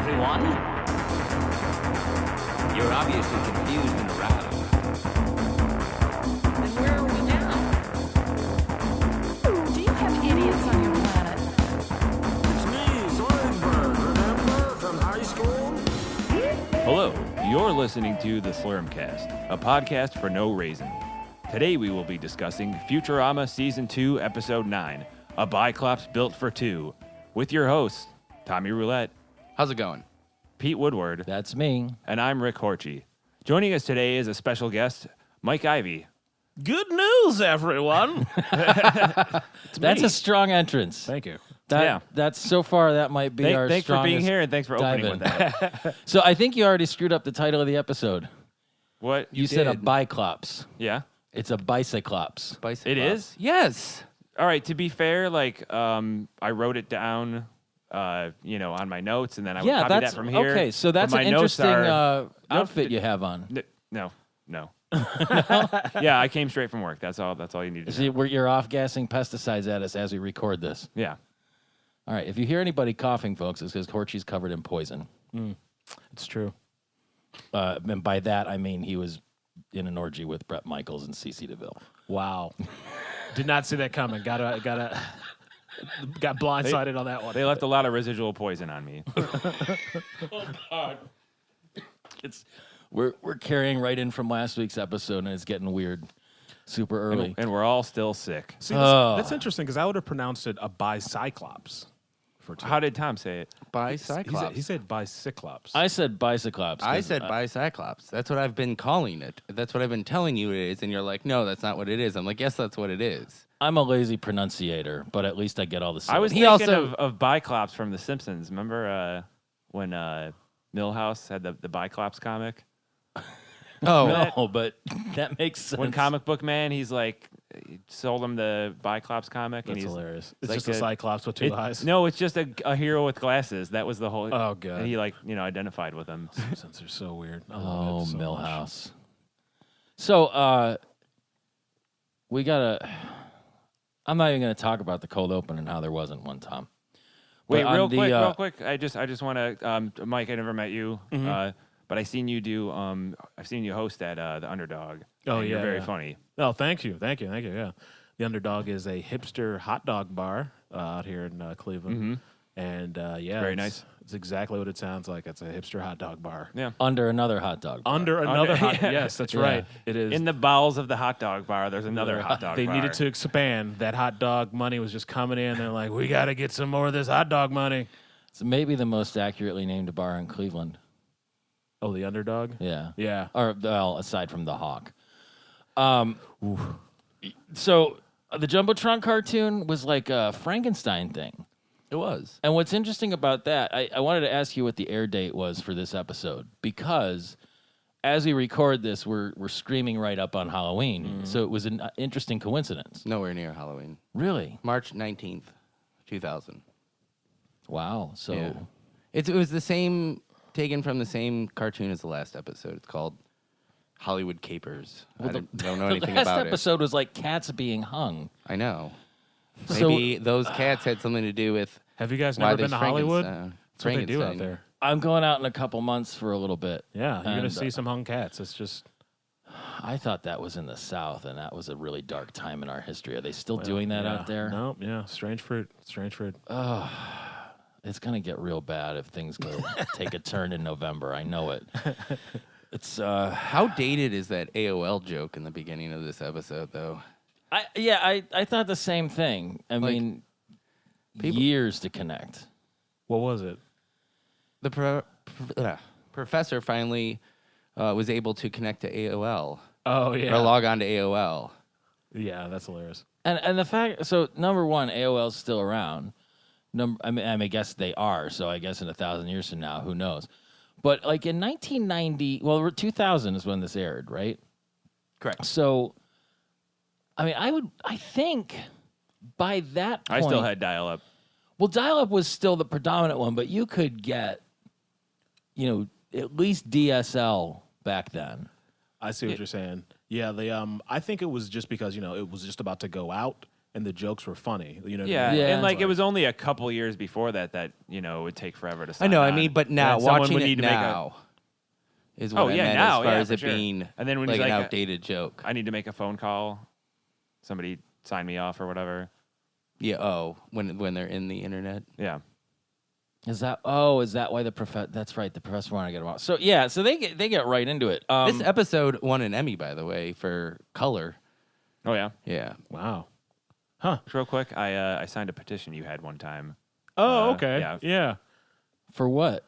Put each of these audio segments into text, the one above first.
everyone. You're obviously confused and aroused. Then where are we now? Do you have idiots on your planet? It's me, Zoidberg, remember from high school? Hello, you're listening to the Slurmcast, a podcast for no reason. Today we will be discussing Futurama Season 2, Episode 9, A Biclops Built for Two, with your hosts, Tommy Roulette, How's it going? Pete Woodward, That's me. and I'm Rick Horchie. Joining us today is a special guest, Mike Ivey. Good news, everyone. That's a strong entrance. Thank you. That's so far that might be our Thanks for being strongest here, and thanks for opening dive with in. that. So I think you already screwed up the title of the episode. What? You said a did. biclops. Yeah? It's a bicyclops. Bicycle. It is? Yes. All right, to be fair, I wrote it down, on my notes, and then I would copy that from here. Okay, so that's But an my notes interesting are- outfit you have on. No. Yeah, I came straight from work. That's all you need to See, know. you're off-gassing pesticides at us as we record this. Yeah. All right, if you hear anybody coughing, folks, it's because Horchie's covered in poison. It's true. And by that, I mean he was in an orgy with Bret Michaels and CeCe DeVille. Wow. Did not see that coming. Got blindsided on that one. They left a lot of residual poison on me. We're carrying right in from last week's episode, and it's getting weird super early. And we're all still sick. See, that's interesting because I would have pronounced it a bicyclops. How did Tom say it? Bicyclops. He said bicyclops. I said bicyclops. I 'cause, said bicyclops. That's what I've been calling it. That's what I've been telling you it is. And you're like, no, that's not what it is. I'm like, yes, that's what it is. I'm a lazy pronunciator, but at least I get all the I was syllables. thinking of Biclops from The Simpsons. Remember when Milhouse had the Biclops comic? Oh, No, but that makes sense. When Comic Book Man, he sold him the Biclops comic. That's and he's hilarious. It's like just a cyclops with two eyes. No, it's just a hero with glasses. That was the whole. Oh, God. And he identified with him. Simpsons are so weird. I Oh, love it so much. Milhouse. So, we gotta. I'm not even gonna talk about the cold open and how there wasn't one, Tom. Wait, But real on quick. I just want to, Mike. I never met you, but I seen you do. I've seen you host at the Underdog. Oh, and you're yeah, very yeah. funny. Oh, thank you. Yeah. The Underdog is a hipster hot dog bar out here in Cleveland. And yeah, Very nice. It's exactly what it sounds like. It's a hipster hot dog bar. Yeah. Under another hot dog. bar. Under another hot yeah. yes, that's Yeah. right. It is. In the bowels of the hot dog bar, there's another hot dog They bar. needed to expand. That hot dog money was just coming in. They're like, we got to get some more of this hot dog money. It's maybe the most accurately named bar in Cleveland. Oh, the Underdog? Yeah. Yeah. Or well, aside from the Hawk. So the Jumbotron cartoon was like a Frankenstein thing. it was. And what's interesting about that, I wanted to ask you what the air date was for this episode, because as we record this, we're screaming right up on Halloween. So it was an interesting coincidence. Nowhere near Halloween. Really? March 19th, 2000. Wow. So Yeah. It was the same, taken from the same cartoon as the last episode. It's called Hollywood Capers. I don't know the anything last about episode was like cats being hung. it. I know. So- Maybe those cats had something to do with Have you guys why never been there's to Hollywood? Frankenstein. That's what they do out Frankenstein. there. I'm going out in a couple months for a little bit. Yeah, you're going to And, see some hung cats. It's just... I thought that was in the South, and that was a really dark time in our history. Are they still doing that out there? No, yeah. Strange fruit. It's going to get real bad if things go take a turn in November. I know it. It's How dated is that AOL joke in the beginning of this episode, though? I thought the same thing. I mean, years to connect. What was it? The professor finally was able to connect to AOL Oh, yeah. or log on to AOL. Yeah, that's hilarious. And the fact, so number one, AOL's still around. I guess they are. So I guess in 1,000 years from now, who knows? But like in 1990, 2000 is when this aired, right? Correct. So, I mean, I think by that point, I still had dial-up. well, dial-up was still the predominant one, but you could get, at least DSL back then. I see what you're saying. Yeah, I think it was just because, it was just about to go out. and the jokes were funny. You know, what Yeah, I mean? Yeah. and like It's it was only a couple years before that it would take forever to I sign know. I on. mean, but now And someone watching would it need to make a- now is what Oh, I yeah, meant now, as far yeah, as for it sure. being And then when like he's an like, outdated joke. I need to make a phone call. Somebody sign me off or whatever. Yeah. Oh, when they're in the internet. Yeah. Is that why the professor? That's right, the professor wanted to get him off. So yeah, so they get right into it. This episode won an Emmy, by the way, for color. Oh yeah. Yeah. Wow. Real quick, I signed a petition you had one time. Oh, okay. yeah. Yeah. For what?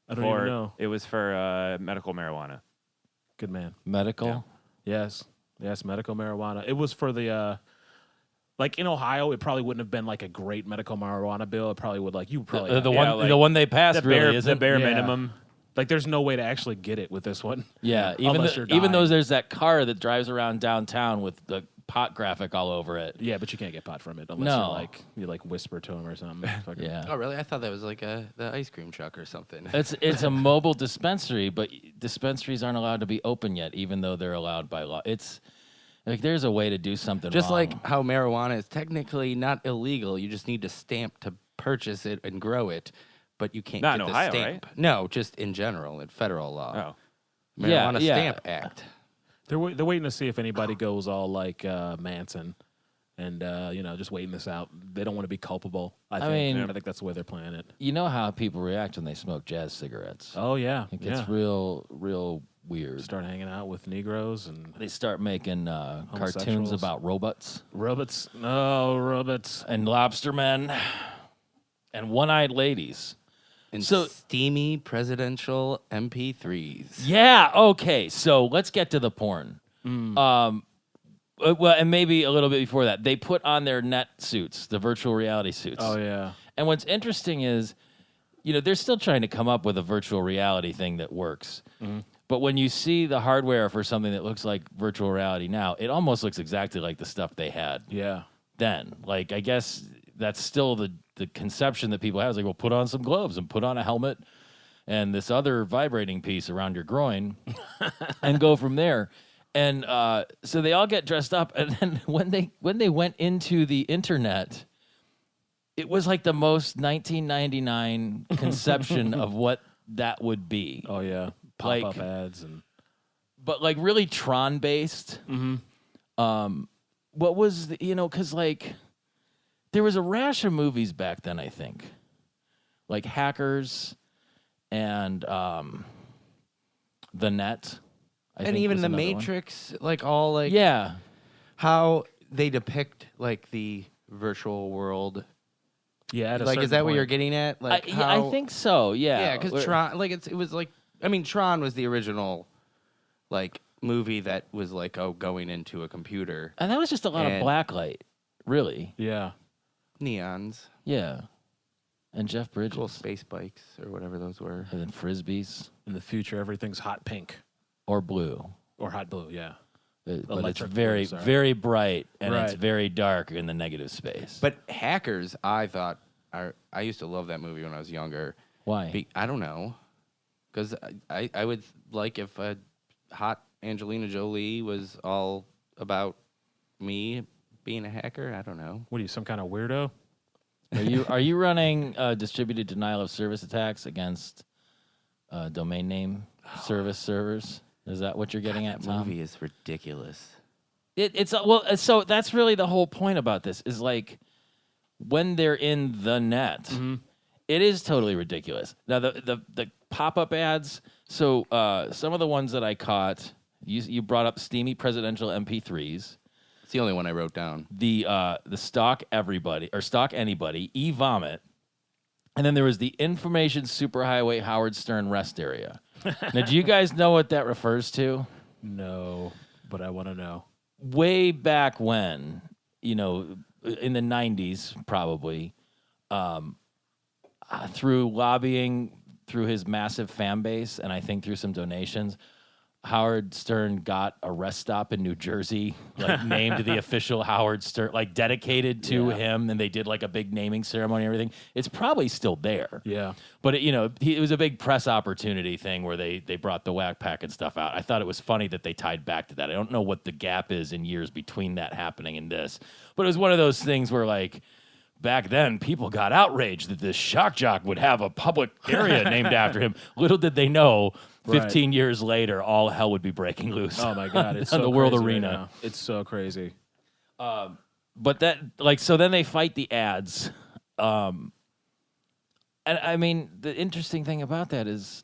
I don't even For know. it was for medical marijuana. Good man. Medical? Yes, medical marijuana. It was for the like in Ohio, it probably wouldn't have been like a great medical marijuana bill. It probably would The one they passed really isn't. the bare Yeah. minimum. like there's no way to actually get it with this one. Yeah, Unless you're even though dying. there's that car that drives around downtown with the pot graphic all over it. Yeah, but you can't get pot from it unless No. you whisper to him or something. Fucking- Yeah. Oh, really? I thought that was like the ice cream truck or something. It's a mobile dispensary, but dispensaries aren't allowed to be open yet, even though they're allowed by law. It's like there's a way to do something Just wrong. like how marijuana is technically not illegal, you just need to stamp to purchase it and grow it, but you can't Not get in the Ohio, stamp. No, just in general in federal law. Oh. Marijuana Yeah, Stamp Act. They're waiting to see if anybody goes all like Manson, and just waiting this out. They don't want to be culpable. I think that's the way they're playing it. you know how people react when they smoke jazz cigarettes. Oh yeah, It gets real weird. Start hanging out with Negroes and They start making cartoons Homosexuals. about robots robots. No robots. and lobster men and one-eyed ladies. And So- steamy presidential MP3s. Yeah. Okay. So let's get to the porn. Well, and maybe a little bit before that, they put on their net suits, the virtual reality suits. Oh yeah. And what's interesting is, they're still trying to come up with a virtual reality thing that works. But when you see the hardware for something that looks like virtual reality now, it almost looks exactly like the stuff they had Yeah. then. Like, I guess that's still the conception that people have. Is like, well, put on some gloves and put on a helmet and this other vibrating piece around your groin and go from there. And so they all get dressed up. And then when they went into the internet, it was like the most 1999 conception of what that would be. Oh yeah. Like- Pop-up ads and But like really Tron based. What was because like there was a rash of movies back then, I think, like Hackers and The Net, And even The Matrix, like all like Yeah, how they depict like the virtual world. yeah. At a Like, is certain that what point. you're getting at? Like, yeah, I think so. Yeah, Yeah, because Tron, like it was like, I mean, Tron was the original, like movie that was like going into a computer, and that was just a lot of And- blacklight, really. Yeah. neons, Yeah, and Jeff Bridges, cool space bikes or whatever those were. and then frisbees In the future, everything's hot pink or blue. or hot blue. Yeah. But it's Electric very, blue, sorry. very bright, and it's Right. very dark in the negative space. But Hackers, I thought, I used to love that movie when I was younger. Why? I don't know, because I would like if a hot Angelina Jolie was all about me being a hacker. I don't know. What are you, some kind of weirdo? Are you running distributed denial of service attacks against domain name service servers? Is that what you're getting at, That Tom? movie is ridiculous. So that's really the whole point about this is like when they're in the net, it is totally ridiculous. Now the pop-up ads. So some of the ones that I caught, you brought up steamy presidential MP3s. It's the only one I wrote down. The stock everybody or stock anybody, e-vomit, and then there was the information superhighway Howard Stern rest area. Now, do you guys know what that refers to? No, but I want to know. Way back when, in the 90s, probably, through lobbying, through his massive fan base, and I think through some donations, Howard Stern got a rest stop in New Jersey, like named the official Howard Stern, like dedicated to him, and they did like a big naming ceremony and everything. It's probably still there. Yeah. But it was a big press opportunity thing where they brought the Whack Pack and stuff out. I thought it was funny that they tied back to that. I don't know what the gap is in years between that happening and this, but it was one of those things where like back then people got outraged that this shock jock would have a public area named after him. Little did they know, 15 years later, all hell would be breaking loose. Oh my God, it's on so the world crazy arena. Right now. It's so crazy. But that, like, so then they fight the ads. And I mean, the interesting thing about that is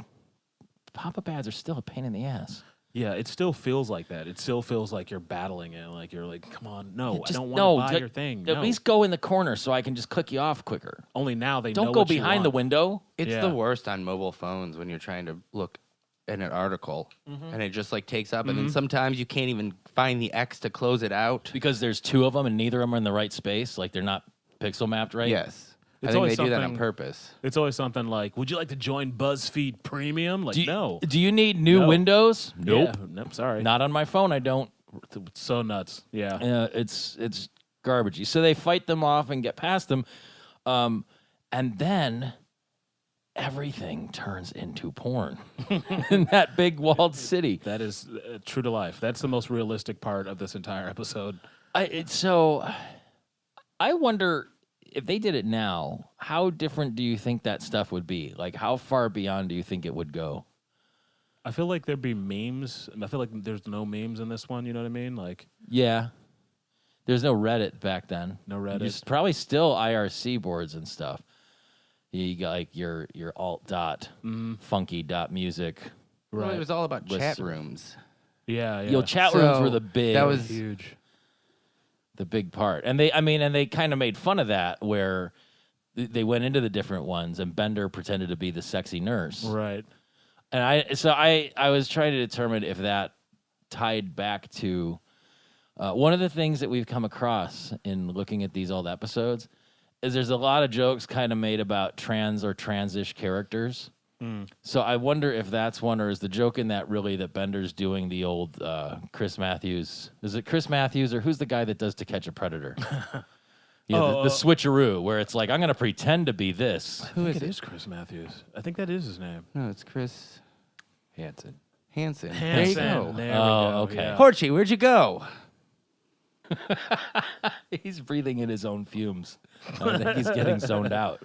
pop-up ads are still a pain in the ass. Yeah, it still feels like that. It still feels like you're battling it. Like you're like, come on, no, I don't want to buy your thing. At No. least go in the corner so I can just click you off quicker. Only now they Don't know go what you behind the want. window. It's the worst on mobile phones when you're trying to look at an article and it just like takes up, and then sometimes you can't even find the X to close it out. Because there's two of them and neither of them are in the right space. Like they're not pixel mapped right. Yes. I It's think always they do that on something- purpose. It's always something like, would you like to join BuzzFeed Premium? Like, no. Do you need new No. Windows? Nope. Yeah, nope, sorry. Not on my phone, I don't. It's so nuts. Yeah. It's garbagey. So they fight them off and get past them. And then everything turns into porn in that big walled city. That is true to life. That's the most realistic part of this entire episode. So I wonder if they did it now, how different do you think that stuff would be? Like, how far beyond do you think it would go? I feel like there'd be memes. I feel like there's no memes in this one. You know what I mean? Like, Yeah. There's no Reddit back then. No Reddit. There's probably still IRC boards and stuff. You got like your alt dot, funky dot music. Well, it was all about chat Listen. rooms. yeah. Chat rooms So, were the big. that was- Huge. the big part. And they kind of made fun of that where they went into the different ones and Bender pretended to be the sexy nurse. Right. And I was trying to determine if that tied back to one of the things that we've come across in looking at these old episodes is there's a lot of jokes kind of made about trans or transish characters. So I wonder if that's one, or is the joke in that really that Bender's doing the old Chris Matthews? Is it Chris Matthews, or who's the guy that does To Catch a Predator? The switcheroo, where it's like, I'm going to pretend to be this. Who is it? It is Chris Matthews. I think that is his name. No, it's Chris Hansen. Hansen. Hansen. There you go. There we Oh, go. okay. Yeah. Horchie, where'd you go? He's breathing in his own fumes. I think he's getting zoned out.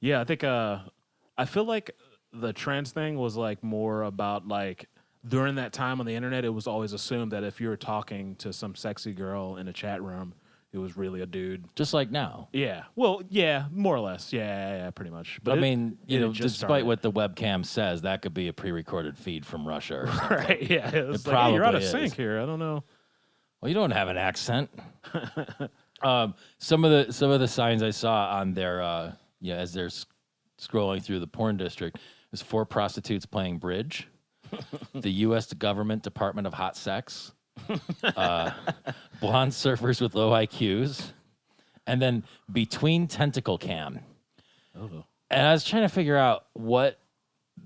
Yeah, I think I feel like the trans thing was like more about like during that time on the internet, it was always assumed that if you were talking to some sexy girl in a chat room, it was really a dude. Just like now. Yeah. Well, yeah, more or less. Yeah, pretty much. But I mean, it had just despite started. what the webcam says, that could be a pre-recorded feed from Russia or something. Right, yeah. It's It like, hey, you're out probably of is. sync here. I don't know. Well, you don't have an accent. Some of the signs I saw on their as they're scrolling through the porn district is 4 prostitutes playing bridge, the U.S. government Department of Hot Sex, blonde surfers with low IQs, and then Between Tentacle Cam. Oh. And I was trying to figure out what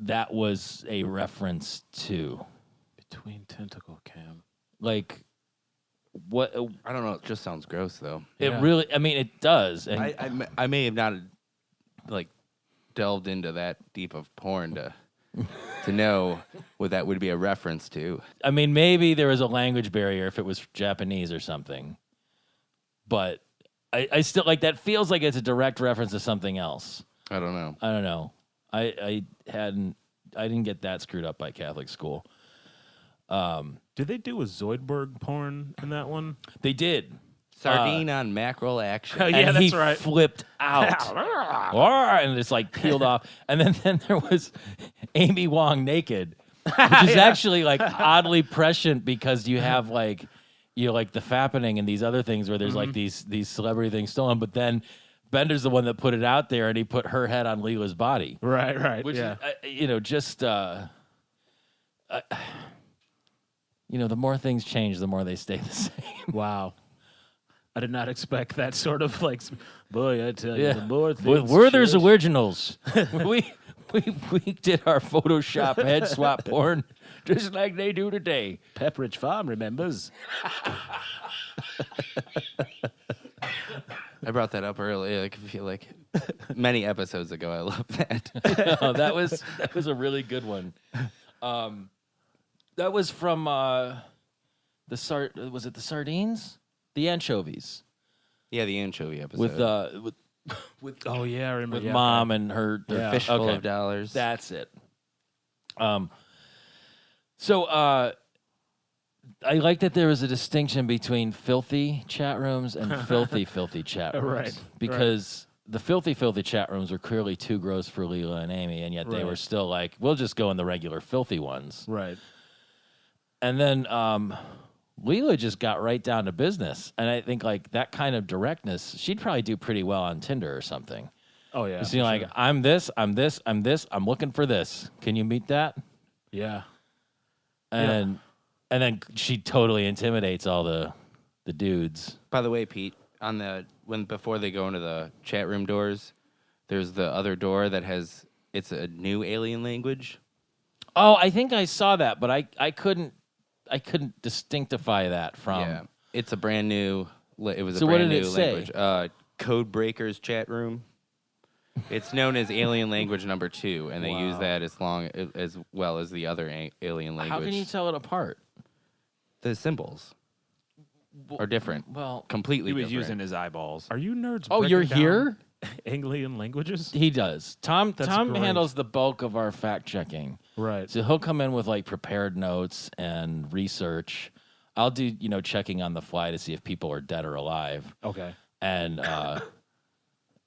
that was a reference to. Between Tentacle Cam. Like, what I don't know. It just sounds gross, though. it really, I mean, it does. And I may have not like delved into that deep of porn to know what that would be a reference to. I mean, maybe there was a language barrier if it was Japanese or something. But I still, like, that feels like it's a direct reference to something else. I don't know. I don't know. I didn't get that screwed up by Catholic school. Did they do a Zoidberg porn in that one? They did. Sardine on mackerel action. Yeah, And that's he right. flipped out. And it's like peeled off. And then there was Amy Wong naked, which is actually like oddly prescient because you have like, like the fappening and these other things where there's like these celebrity things stolen. But then Bender's the one that put it out there and he put her head on Leela's body. Right. Which yeah. is, just, the more things change, the more they stay the same. Wow. I did not expect that sort of like, boy, I tell you, the more things Werther's change. Originals. we we did our Photoshop head swap porn just like they do today. Pepperidge Farm remembers. I brought that up earlier. I feel like many episodes ago. I love that. Oh, that was a really good one. That was from was it the sardines? The anchovies Yeah, the anchovy episode. with Oh yeah, I remember. with yeah, mom and her Their Yeah. fishful okay. of dollars. That's it. So I like that there was a distinction between filthy chat rooms and filthy chat rooms. Right, Because the filthy chat rooms were clearly too gross for Leela and Amy, and yet they were Right. still like, we'll just go in the regular filthy ones. Right. And then Leela just got right down to business. And I think like that kind of directness, she'd probably do pretty well on Tinder or something. Oh yeah. Just being for like, sure. I'm this, I'm looking for this. Can you meet that? Yeah. And then she totally intimidates all the dudes. By the way, Pete, before they go into the chat room doors, there's the other door that it's a new alien language. Oh, I think I saw that, but I couldn't distinctify that from. Yeah, it's a brand new. It was So a what brand did new it say? language. Code Breakers chat room. It's known as alien language number 2, and they use that as well as the other alien language. How can you tell it apart? The symbols are different. Well, Completely He was different. using his eyeballs. Are you nerds? oh, you're breaking here? down Alien languages. He does. Tom That's Tom great. handles the bulk of our fact checking. Right. So he'll come in with like prepared notes and research. I'll do, checking on the fly to see if people are dead or alive. Okay. And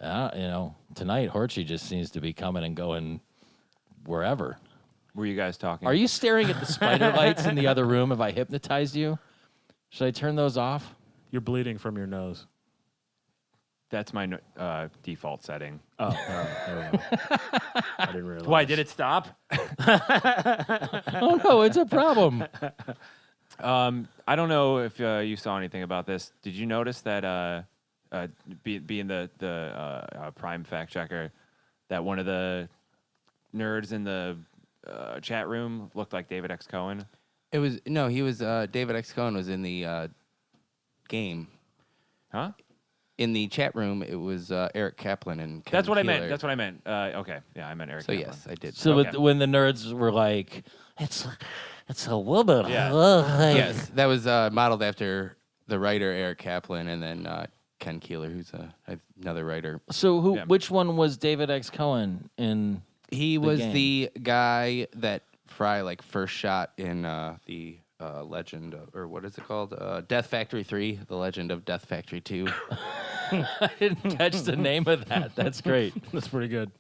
tonight Horchie just seems to be coming and going wherever. Were you guys talking? Are you staring at the spider lights in the other room? Have I hypnotized you? Should I turn those off? You're bleeding from your nose. That's my default setting. Oh, there we go. I didn't realize. Why did it stop? Oh no, it's a problem. I don't know if you saw anything about this. Did you notice that being the prime fact checker, that one of the nerds in the chat room looked like David X. Cohen? He was David X. Cohen was in the game. Huh? In the chat room, it was Eric Kaplan and Ken That's what I Keeler. meant. That's what I meant. Okay. Yeah, I meant Eric. So Kaplan. yes, I did. So Okay. when the nerds were like, it's a woman. Yeah. Yes, that was modeled after the writer Eric Kaplan, and then Ken Keeler, who's another writer. So Yeah. which one was David X. Cohen in? He The was game. the guy that Fry first shot in the Legend or what is it called? Death Factory 3, The Legend of Death Factory 2. I didn't catch the name of that. That's great. That's pretty good.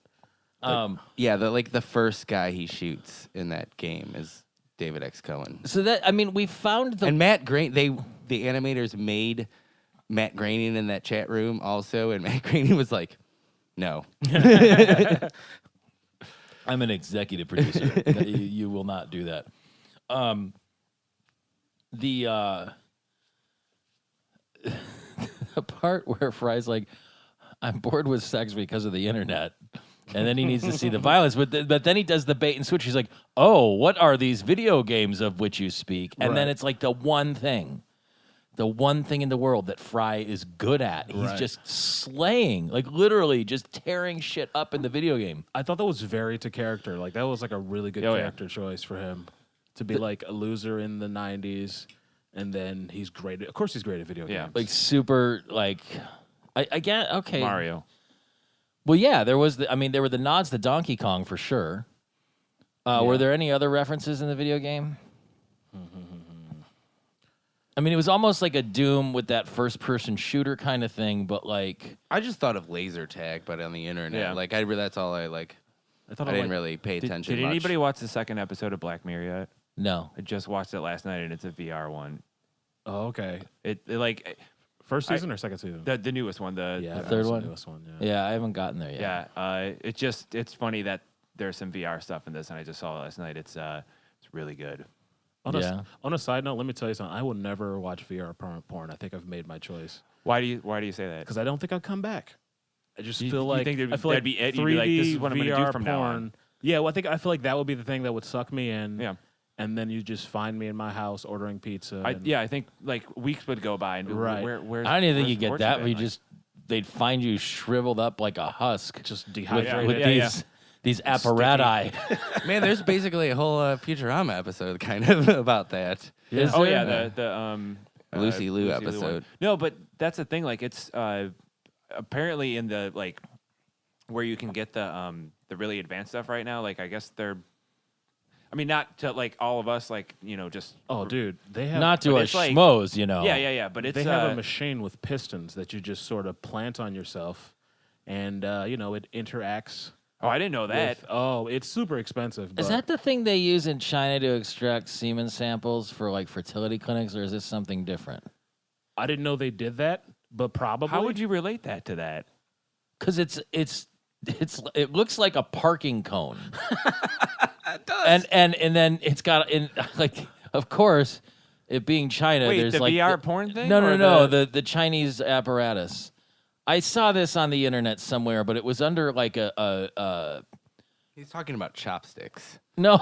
Yeah, the first guy he shoots in that game is David X. Cohen. So we found the And Matt Groening, the animators made Matt Groening in that chat room also, and Matt Groening was like, no. I'm an executive producer. You will not do that. The part where Fry's like, I'm bored with sex because of the internet. And then he needs to see the violence. But then he does the bait and switch. He's like, oh, what are these video games of which you speak? And then Right. it's like the one thing in the world that Fry is good at. He's Right. just slaying, like literally just tearing shit up in the video game. I thought that was very to character. Like that was like a really good Oh, yeah. character choice for him to be like a loser in the '90s, and then he's great. Of course, he's great at video Yeah. games. Like super, like, I get, okay. Mario. Well, yeah, there were the nods to Donkey Kong for sure. Were there any other references in the video game? I mean, it was almost like a Doom with that first-person shooter kind of thing, but like, I just thought of laser tag, but on the internet. Yeah. That's all I like. I thought I of, didn't like, really pay attention Did much. anybody watch the second episode of Black Mirror yet? no. I just watched it last night, and it's a VR one. Oh, okay. It like First season or second season? the newest one. yeah, the that third was one? The newest one. Yeah. Yeah, I haven't gotten there yet. Yeah. It's funny that there's some VR stuff in this, and I just saw it last night. It's really good. On a side note, let me tell you something. I will never watch VR porn. I think I've made my choice Why do you say that? because I don't think I'll come back. I just You- feel you like think I feel like that'd be it? 3D You'd be like, this is what I'm gonna do VR from now on. porn Yeah, well, I feel like that would be the thing that would suck me in. Yeah. And then you just find me in my house ordering pizza. I think like weeks would go by and be, Right. Where's, I don't even think where's you get Orchard that. been? We Like, just they'd find you shriveled up like a husk just with, dehydrated. with Yeah, these apparatus. Man, there's basically a whole Futurama episode kind of about that. Is Oh there? yeah, the Lucy Liu one. episode. No, but that's the thing. Like it's apparently in the like where you can get the really advanced stuff right now. Like I guess they're. I mean, not to like all of us, like just. Oh, dude, they have Not to but us it's like- schmoes, you know. Yeah. But it's they have a machine with pistons that you just sort of plant on yourself, and it interacts. Oh, I didn't know that. It's super expensive. Is but that the thing they use in China to extract semen samples for like fertility clinics, or is this something different? I didn't know they did that, but probably. How would you relate that to that? Because it looks like a parking cone. It does. And then it's got of course, it being China. Wait, there's the like VR porn thing? No, or the Chinese apparatus. I saw this on the internet somewhere, but it was under like a He's talking about chopsticks. no.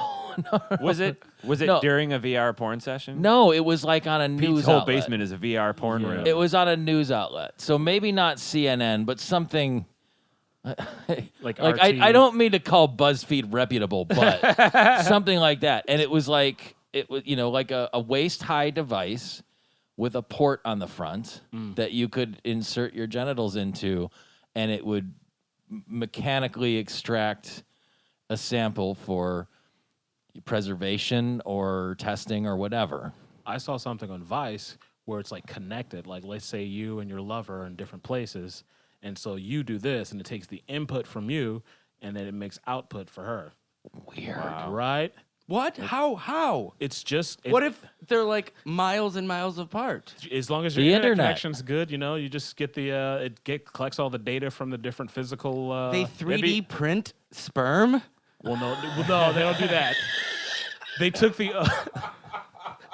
Was it No. during a VR porn session? No, it was like on a Pete's news whole outlet. basement is a VR porn room. It was on a news outlet, so maybe not CNN, but something. Like I RT. don't mean to call BuzzFeed reputable, but something like that. And it was like like a waist high device with a port on the front that you could insert your genitals into, and it would mechanically extract a sample for preservation or testing or whatever. I saw something on Vice where it's like connected. Like, let's say you and your lover are in different places, and so you do this, and it takes the input from you, and then it makes output for her. Weird. Right? What? How? It's just What if they're like miles and miles apart? as long as your The internet internet. connection's good, you just get the collects all the data from the different physical. They 3D print sperm? Well, no, they don't do that. They took the.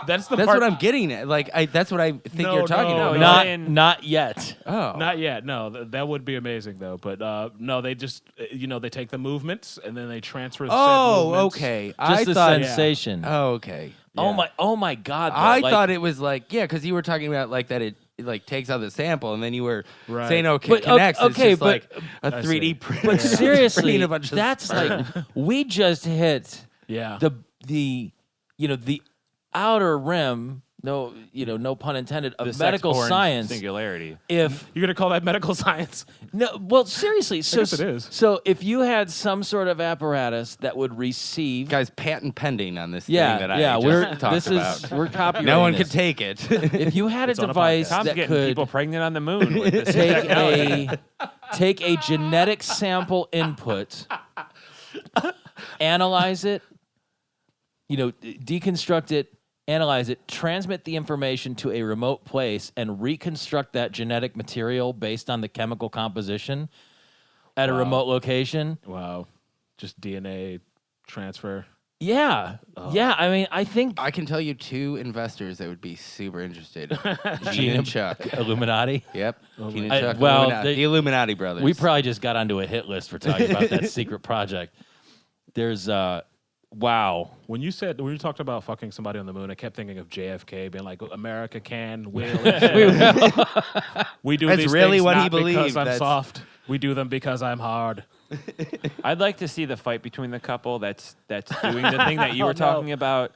That's That's part. what I'm getting at. Like, that's what I think No, you're talking no, about. no. Not yet. Oh. Not yet. No, that would be amazing though. But no, they just they take the movements and then they transfer. The said Oh, movements. okay. Just I the thought. sensation. Oh, okay. Oh my God! though. I Like- thought it was like, yeah, because you were talking about like that it like takes out the sample, and then you were Right. saying, okay, But, connects. okay, it's just but- like a I 3D see. print. But seriously, printing a bunch of that's sperm. like we just hit Yeah. the outer rim. No, no pun intended. The Of sex medical porn science. singularity. If You're gonna call that medical science? no, well, seriously. So guess it is. So if you had some sort of apparatus that would receive, Guys, patent pending on this thing yeah, that I yeah, just we're talked this about. is we're copyrighting. No one this. could take it. If you had a It's on a device podcast. Tom's that getting could people pregnant on the moon with this. take a genetic sample input, analyze it, deconstruct it, analyze it, transmit the information to a remote place, and reconstruct that genetic material based on the chemical composition at a remote location. Wow. Just DNA transfer. Yeah. Yeah. I mean, I think I can tell you two investors that would be super interested. Gene and Chuck. Illuminati. Yep. Gene and I- Chuck. well, Illuminati. they- the Illuminati brothers. We probably just got onto a hit list for talking about that secret project. There's wow. When you talked about fucking somebody on the moon, I kept thinking of JFK being like, America can, will. We do That's these really things what he not believed. because I'm That's- soft. We do them because I'm hard. I'd like to see the fight between the couple that's doing the thing that you were talking about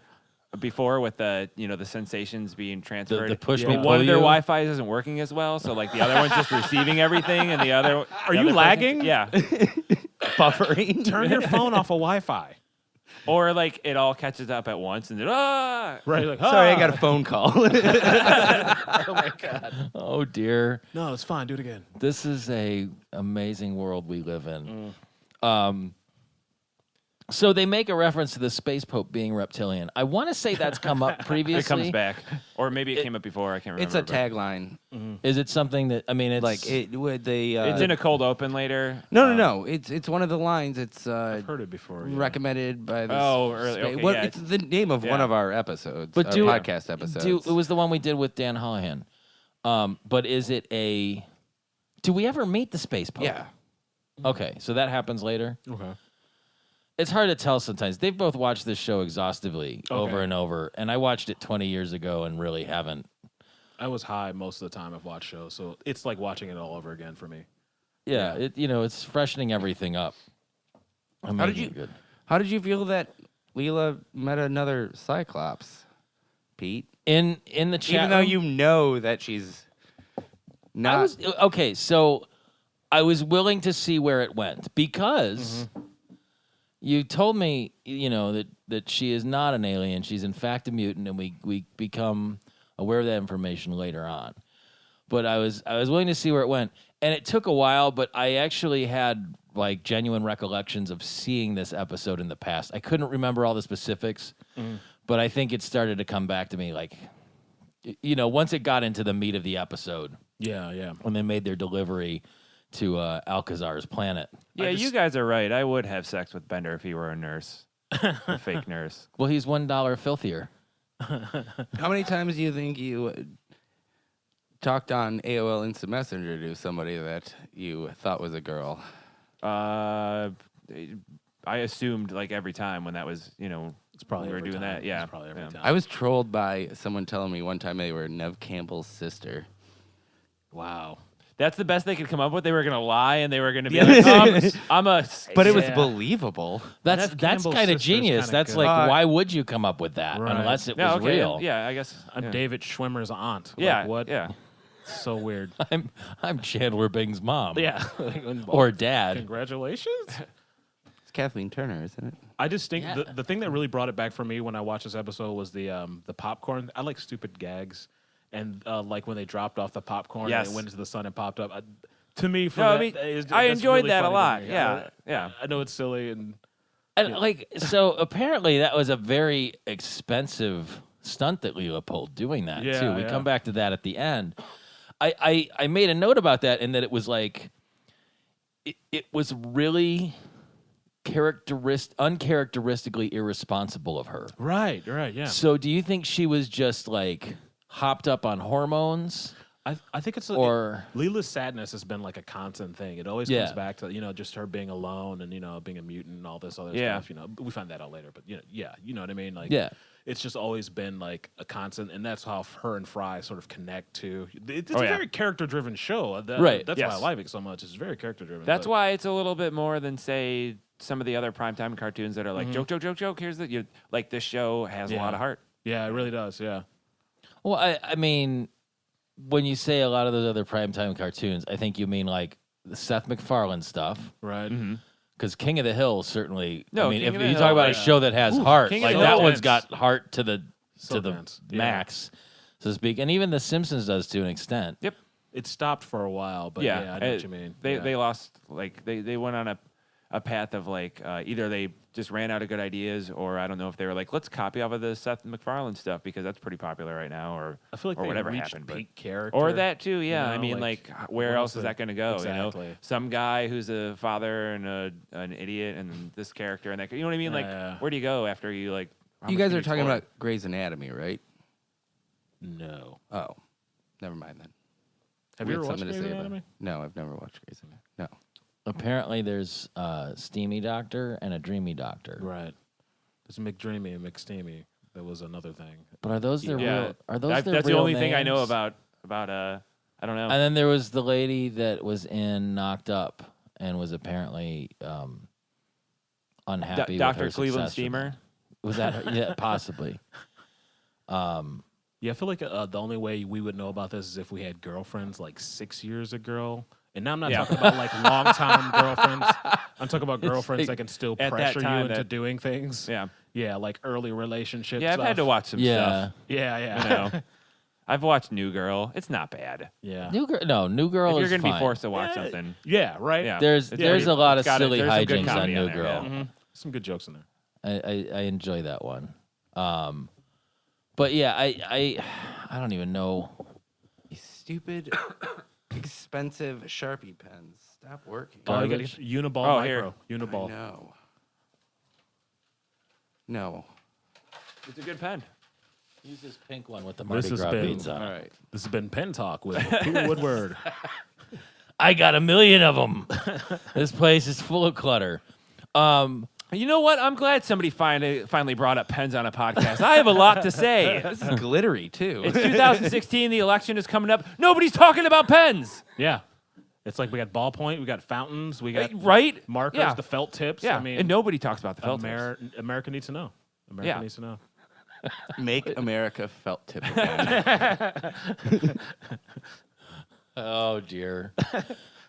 before with the the sensations being transferred. the push me, But pull one of their you. Wi-Fi isn't working as well, so like the other one's just receiving everything, and the other. Are you lagging? Yeah. buffering. Turn your phone off of Wi-Fi. Or like it all catches up at once, and then Right? Like, Sorry, I got a phone call. Oh dear. No, it's fine. Do it again. This is a amazing world we live in. So they make a reference to the space pope being reptilian. I want to say that's come up previously. it comes back, or maybe it came up before. I can't remember. It's a but tagline. Is it something that it's Like it would they. It's in a cold open later. No. It's one of the lines. It's I've heard it before. Yeah. recommended by the. Okay, well, yeah. it's the name of one Yeah. of our episodes. But our do- podcast episodes. it was the one we did with Dan Holohan. But is it a? Do we ever meet the space pope? yeah. Okay, so that happens later. Okay. it's hard to tell sometimes. They've both watched this show exhaustively over Okay. and over, and I watched it 20 years ago and really haven't. I was high most of the time I've watched shows, so it's like watching it all over again for me. Yeah, it's freshening everything up. I'm How did making you- it good. How did you feel that Leela met another Cyclops, Pete? In the chat Even though room? you know that she's not. I was okay. So I was willing to see where it went because you told me, that she is not an alien. She's in fact a mutant, and we become aware of that information later on. But I was willing to see where it went, and it took a while. But I actually had like genuine recollections of seeing this episode in the past. I couldn't remember all the specifics, but I think it started to come back to me like, once it got into the meat of the episode. Yeah. When they made their delivery to Alcazar's planet. Yeah, you guys are right. I would have sex with Bender if he were a nurse, a fake nurse. Well, he's $1 filthier. How many times do you think you talked on AOL Instant Messenger to somebody that you thought was a girl? I assumed like every time when that was, It's probably we were every doing time. that. Yeah, It's probably every time. I was trolled by someone telling me one time they were Nev Campbell's sister. Wow. That's the best they could come up with. They were gonna lie and they were gonna be like, I'm a. But it was Yeah. believable. That's Nev that's Campbell's kind of sister's genius. kinda That's good. like, why would you come up with that Right. unless it Yeah, was okay. real? Yeah, I guess. I'm yeah. David Schwimmer's aunt. Like, Yeah, what? Yeah. So weird. I'm Chandler Bing's mom. Yeah. Or dad. Congratulations. It's Kathleen Turner, isn't it? I just think Yeah. the thing that really brought it back for me when I watched this episode was the popcorn. I like stupid gags, and like when they dropped off the popcorn Yes. and it went into the sun and popped up. To me, for No, I that, mean, that's I enjoyed really that a funny to lot. me. Yeah, yeah. I know it's silly and And so apparently that was a very expensive stunt that Leela pulled doing that Yeah, too. We yeah. come back to that at the end. I made a note about that and that it was like it was really uncharacteristically irresponsible of her. right, yeah. So do you think she was just like hopped up on hormones? I think it's Or- Leela's sadness has been like a constant thing. It always Yeah. comes back to just her being alone and being a mutant and all this other Yeah. stuff. We find that out later, but you know what I mean. Like Yeah. it's just always been like a constant, and that's how her and Fry sort of connect to. It's Oh, a yeah. very character driven show. Right. That's why I Yes. like it so much. It's very character driven. That's why it's a little bit more than say some of the other primetime cartoons that are like joke. Here's the like this show has a lot of heart. Yeah, it really does. Yeah. Well, I mean, when you say a lot of those other primetime cartoons, I think you mean like the Seth MacFarlane stuff. Right. Because King of the Hill certainly. No, I mean, King if of you the talk Hill, about a yeah. show that has heart, King of like the that Hill one's is got heart to the so dense. Yeah. max, so to speak, and even The Simpsons does to an extent. Yep. It stopped for a while, but yeah, I know what you mean. They lost like they went on a path of like either they just ran out of good ideas, or I don't know if they were like, let's copy off of the Seth MacFarlane stuff because that's pretty popular right now, or I feel like or they whatever reached happened, peak character, or that too. Yeah, you I know, mean, like, where where else else is they- that going to go? Exactly. Some guy who's a father and an idiot, and this character and that. You know what I mean? Like, Yeah. where do you go after you like? how You much guys can are talking explore? about Grey's Anatomy, right? No. Oh, never mind then. Have We you had ever watched something to Grey's say about- Anatomy? No, I've never watched Grey's Anatomy. No. Apparently, there's a steamy doctor and a dreamy doctor. Right. There's McDreamy and McSteamy. That was another thing. But are those their Yeah, real? Are those their that's the real only thing I know names? about. I don't know. And then there was the lady that was in Knocked Up and was apparently unhappy. with Dr. her Cleveland success with Steamer. it. Was that her? Yeah, possibly. Yeah, I feel like the only way we would know about this is if we had girlfriends like 6 years ago. And now I'm not Yeah. talking about like long-time girlfriends. I'm talking about girlfriends that can still At that pressure you time into that- doing things. Yeah. Yeah, like early relationship Yeah, I've stuff. had to watch some Yeah. stuff. Yeah, You yeah. know, I've watched New Girl. It's not bad. Yeah. New Girl If you're is gonna be fine. forced to watch Yeah. something, Yeah, right? yeah, There's It's there's pretty- a lot of it's got silly there's some good hijinks on comedy New there, Girl. yeah. Some good jokes in there. I enjoy that one. But yeah, I don't even know. These stupid, expensive Sharpie pens. Stop working. Oh, you got Garbage. Uniball Oh, Micro. I Uniball. know. No. It's a good pen. Use this pink one with the This Mardi has Gras been- beads on All it. right. This has been Pen Talk with Peter Woodward. I got 1 million of them. This place is full of clutter. You know what? I'm glad somebody finally brought up pens on a podcast. I have a lot to say. This is glittery too. It's 2016. The election is coming up. Nobody's talking about pens. Yeah. It's like we got ballpoint, we got fountains, we got Right? markers, Yeah. the felt tips. Yeah. I mean, and nobody talks about the felt tips. America needs to know. America needs to know. Make America felt tip again. Oh dear.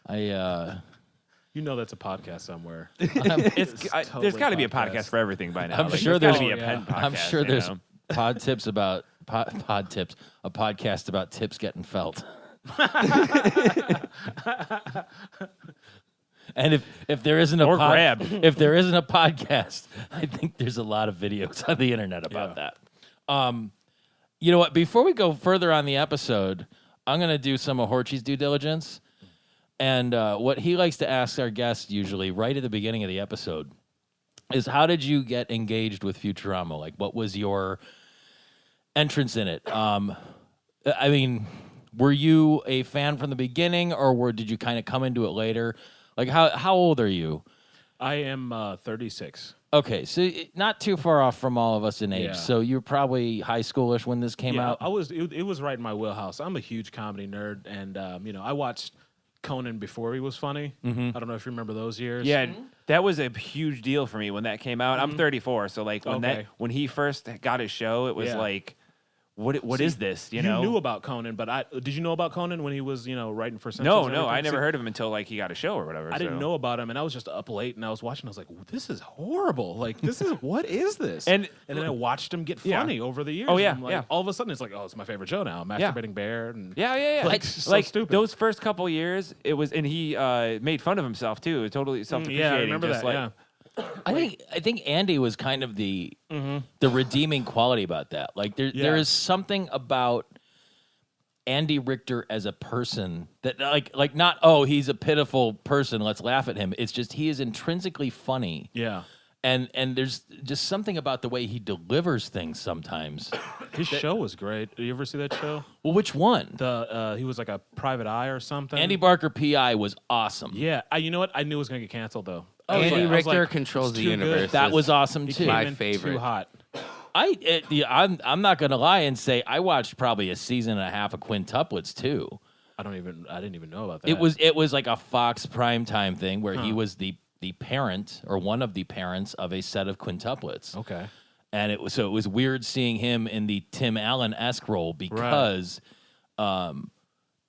You know that's a podcast somewhere. There's got to be a podcast for everything by now. I'm sure there's there's got to be a pen podcast. I'm sure you there's know? pod tips about pod tips, a podcast about tips getting felt. And if there isn't a Or grab. if there isn't a podcast, I think there's a lot of videos on the internet about that. You know what? Before we go further on the episode, I'm going to do some of Horchy's due diligence. And what he likes to ask our guests usually right at the beginning of the episode is, how did you get engaged with Futurama? Like, what was your entrance in it? I mean, were you a fan from the beginning, or did you kind of come into it later? Like, how old are you? I am 36. Okay, so not too far off from all of us in age. Yeah. So you're probably high schoolish when this came out. It was right in my wheelhouse. I'm a huge comedy nerd, and I watched Conan before he was funny. I don't know if you remember those years. Yeah, that was a huge deal for me when that came out. I'm 34, so like when he first got his show, it was like, what is this? You know, knew about Conan, but did you know about Conan when he was writing for Simpsons? No, and I everything? never heard of him until like he got a show or whatever. I didn't know about him, and I was just up late, and I was watching. I was like, "This is horrible! Like, what is this?" And then I watched him get funny over the years. Oh, yeah, and I'm like, yeah. all of a sudden, it's like, "Oh, it's my favorite show now." Masturbating Bear, and Yeah. like, so stupid. Those first couple years, it was, and he made fun of himself too. Totally self-depreciating. Yeah, I remember just that. like, Yeah. I think Andy was kind of the redeeming quality about that. Like there is something about Andy Richter as a person that like not, oh, he's a pitiful person, let's laugh at him. It's just he is intrinsically funny. Yeah. And there's just something about the way he delivers things sometimes. His show was great. Did you ever see that show? Well, which one? He was like a private eye or something. Andy Barker PI was awesome. Yeah. You know what? I knew it was going to get canceled though. Andy I was Richter like, controls it's the too universe. good. That was awesome He too. came My in favorite. Too hot. I'm not gonna lie and say I watched probably a season and a half of Quintuplets too. I didn't even know about that. It was like a Fox primetime thing where he was the parent or one of the parents of a set of quintuplets. Okay. And it was weird seeing him in the Tim Allen-esque role because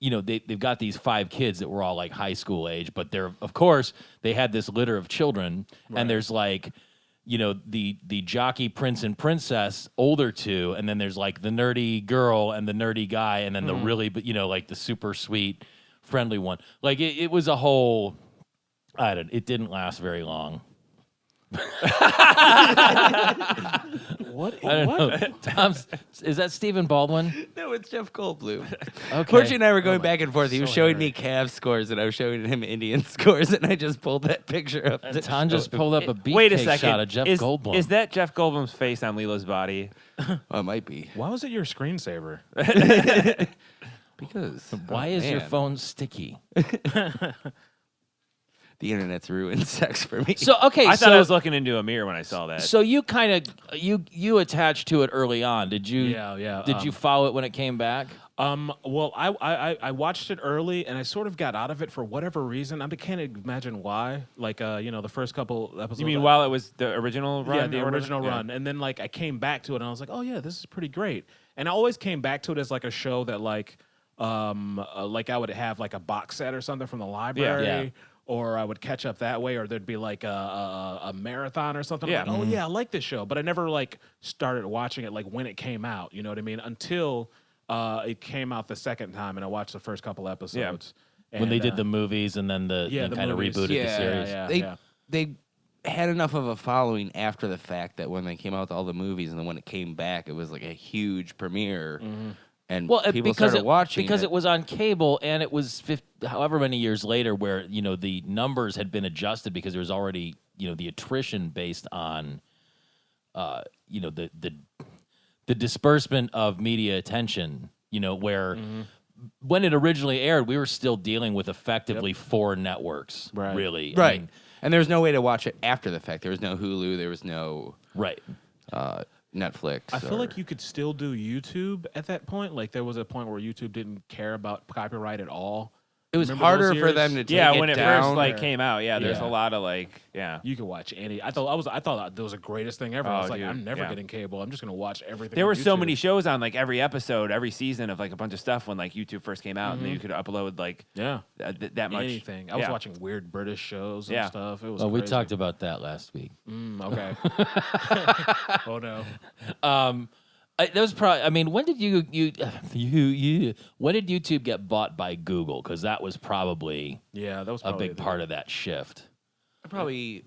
they've got these 5 kids that were all like high school age, but of course they had this litter of children, and there's like, the jockey prince and princess, older 2, and then there's like the nerdy girl and the nerdy guy, and then the really, like the super sweet, friendly one. Like it was a whole. It didn't last very long. What? I don't know. Is that Stephen Baldwin? No, it's Jeff Goldblum. Okay. Horchy and I were going back and forth. He was showing me Cavs scores, and I was showing him Indian scores, and I just pulled that picture up. And Ton just pulled up a Wait a beefcake second. shot of Jeff Goldblum. Is that Jeff Goldblum's face on Lila's body? Oh, it might be. Why was it your screensaver? Because Why is your phone sticky? The internet's ruined sex for me. So okay, I thought I was looking into a mirror when I saw that. So you kind of you attached to it early on. Did you? Yeah. Did you follow it when it came back? Well, I watched it early, and I sort of got out of it for whatever reason. I can't imagine why. Like, the first couple episodes. You mean while it was the original run? Yeah, the or whatever? original Yeah. run. And then, like, I came back to it, and I was like, oh, yeah, this is pretty great. And I always came back to it as, like, a show that, like I would have, like, a box set or something from the library. Yeah. Or I would catch up that way, or there'd be, like, a marathon or something. Yeah. I'm like, oh, yeah, I like this show. But I never, like, started watching it, like, when it came out. You know what I mean? Until it came out the second time, and I watched the first couple episodes. When And, they did the movies and then they the kind of movies. rebooted the series. Yeah. They had enough of a following after the fact that when they came out with all the movies, and then when it came back, it was like a huge premiere. And people started watching because it was on cable, and it was however many years later where the numbers had been adjusted because there was already the attrition based on the disbursement of media attention. Where when it originally aired, we were still dealing with effectively 4 networks, Right. really. Right. And there was no way to watch it after the fact. There was no Hulu. There was no Right. Netflix. I feel like you could still do YouTube at that point. Like there was a point where YouTube didn't care about copyright at all. it was Remember harder those for years? them to take Yeah, it when it down. first like came out, there's Yeah. a lot of like, You could watch any. I thought that was the greatest thing ever. I was like, dude, I'm never yeah. getting cable. I'm just gonna watch everything. There on were so YouTube. many shows on like every episode, every season of like a bunch of stuff when like YouTube first came out, and then you could upload like Yeah, that much. anything. I was yeah. watching weird British shows and Yeah. stuff. It was. Oh, we crazy. talked about that last week. Okay. Oh no. That was probably. I mean, when did when did YouTube get bought by Google? Because that was probably Yeah, that was a probably big part of that shift. Probably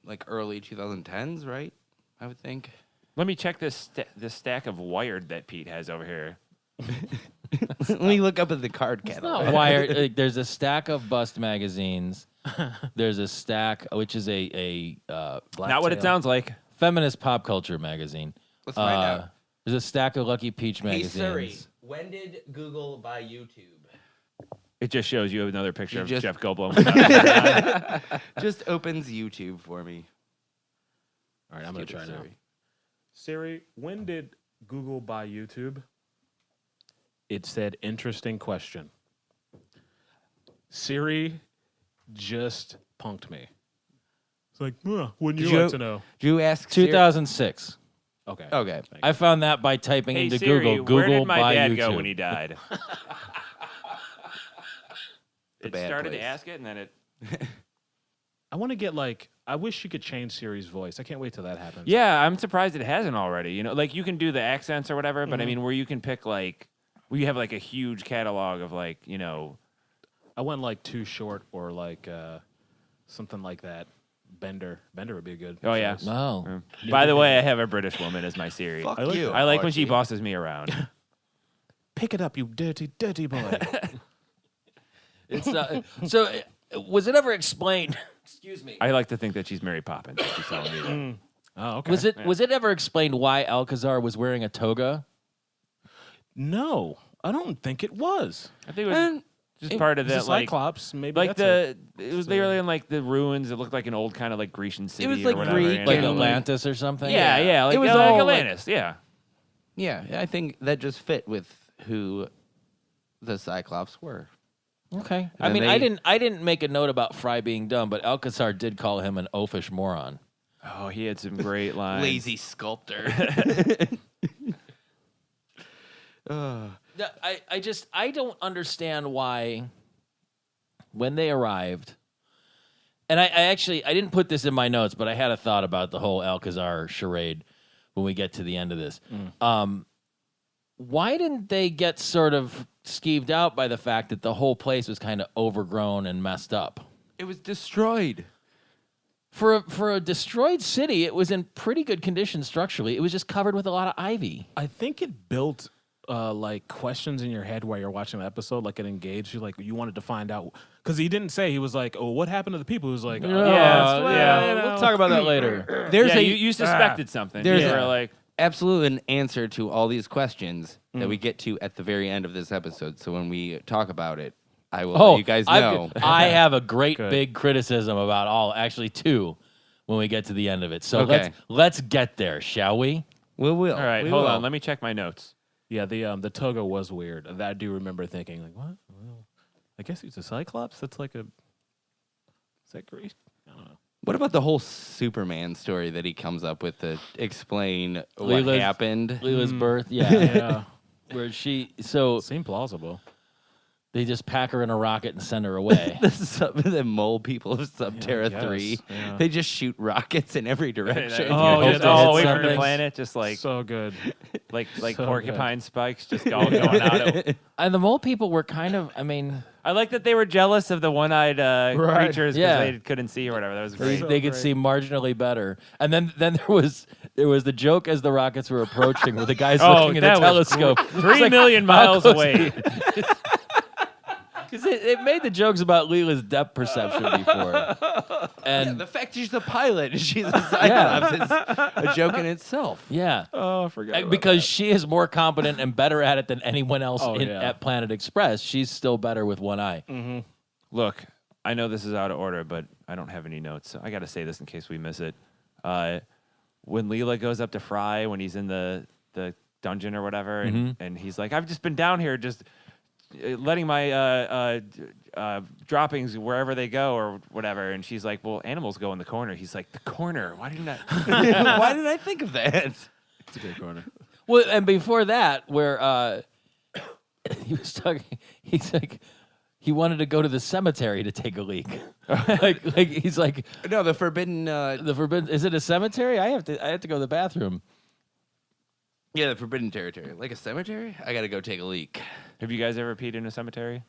like early 2010s, right? I would think. Let me check this stack of Wired that Pete has over here. Let me look up at the card catalog. Not Wired. Like, there's a stack of Bust magazines. There's a stack, which is a Not what it sounds like. feminist pop culture magazine. Let's find out. There's a stack of Lucky Peach Hey magazines. Siri, when did Google buy YouTube? It just shows you another picture You of just- Jeff Goldblum. Just opens YouTube for me. All right, I'm gonna try Stupid now. Siri. Siri, when did Google buy YouTube? It said, interesting question. Siri just punked me. It's like, wouldn't Did you you- like to know? Did you ask Siri? 2006. Okay. Okay. I found that by typing Hey into Siri, Google. where Google did my buy dad YouTube. go when he died? It bad started place. to ask it, and then it. I want to get I wish you could change Siri's voice. I can't wait till that happens. Yeah, I'm surprised it hasn't already. You know, like you can do the accents or whatever, but I mean, where you can pick like, where you have like a huge catalog of like, you know. I went Too Short or something like that. Bender would be a good. Oh yeah. choice. No. By the way, I have a British woman as my Siri. Fuck I like you. that. I like when she Archie. bosses me around. Pick it up, you dirty, dirty boy. It's was it ever explained? Excuse me. I like to think that she's Mary Poppins. If she's telling me that. Oh, okay. Was it ever explained why Alcazar was wearing a toga? No, I don't think it was. I think it was just part of It's a that, like, Cyclops, maybe. like that's it was literally in like the ruins. It looked like an old kind of like Grecian city. was, or like, whatever, Greek, you know? Like and, Atlantis or something? yeah, like, It was like all, Atlantis. Yeah. Yeah, I think that just fit with who the Cyclops were. Okay. I And mean, they- I didn't make a note about Fry being dumb, but Alcazar did call him an oafish moron. Oh, he had some great lines. Lazy sculptor. I don't understand why when they arrived, and I didn't put this in my notes, but I had a thought about the whole Alcazar charade when we get to the end of this. Why didn't they get sort of skeeved out by the fact that the whole place was kind of overgrown and messed up? It was destroyed. For a destroyed city, it was in pretty good condition structurally. It was just covered with a lot of ivy. I think it built questions in your head while you're watching the episode. Like it engaged you. Like you wanted to find out because he didn't say. He was like, "Oh, what happened to the people?" He was like, Yeah, you know. We'll talk about that later. There's Yeah, a you suspected something. there's you a- were like, absolutely an answer to all these questions that we get to at the very end of this episode. So when we talk about it, I will let you guys know. I have a great Good. big criticism about actually two, when we get to the end of it. So Okay. let's get there, shall we? We will. all right, We hold will. on. Let me check my notes. Yeah, the toga was weird. I do remember thinking like, what? Well, I guess he's a Cyclops. That's like a. Is that great? I don't know. What about the whole Superman story that he comes up with to explain what Leela's- happened? Leela's birth, yeah. Yeah, Where seemed plausible. they just pack her in a rocket and send her away. the mole people of Subterra guess, 3. yeah. They just shoot rockets in every direction. Oh, yeah, just they all hit the way from the something. planet, just like So good. like so porcupine spikes, just all going out. And the mole people were kind of, I mean, I like that they were jealous of the one-eyed creatures because Yeah. they couldn't see or whatever. That was they, great. they could see marginally better. And then there was the joke as the rockets were approaching where the guy's looking in the that was telescope. 3 million miles away. Because it made the jokes about Leela's depth perception before. And The fact she's a pilot and she's a Cyclops is a joke in itself. yeah. Oh, I forgot. Because she is more competent and better at it than anyone else Oh, yeah. at Planet Express. She's still better with one eye. Look, I know this is out of order, but I don't have any notes, so I got to say this in case we miss it. When Leela goes up to Fry when he's in the dungeon or whatever, and he's like, I've just been down here just letting my droppings wherever they go or whatever, and she's like, well, animals go in the corner. He's like, the corner? Why didn't I? Why did I think of that? It's a good corner. Well, and before that, where he was talking, he's like, he wanted to go to the cemetery to take a leak. like he's like, No, the forbidden. Is it a cemetery? I have to go to the bathroom. Yeah, the forbidden territory. Like a cemetery? I got to go take a leak. Have you guys ever peed in a cemetery?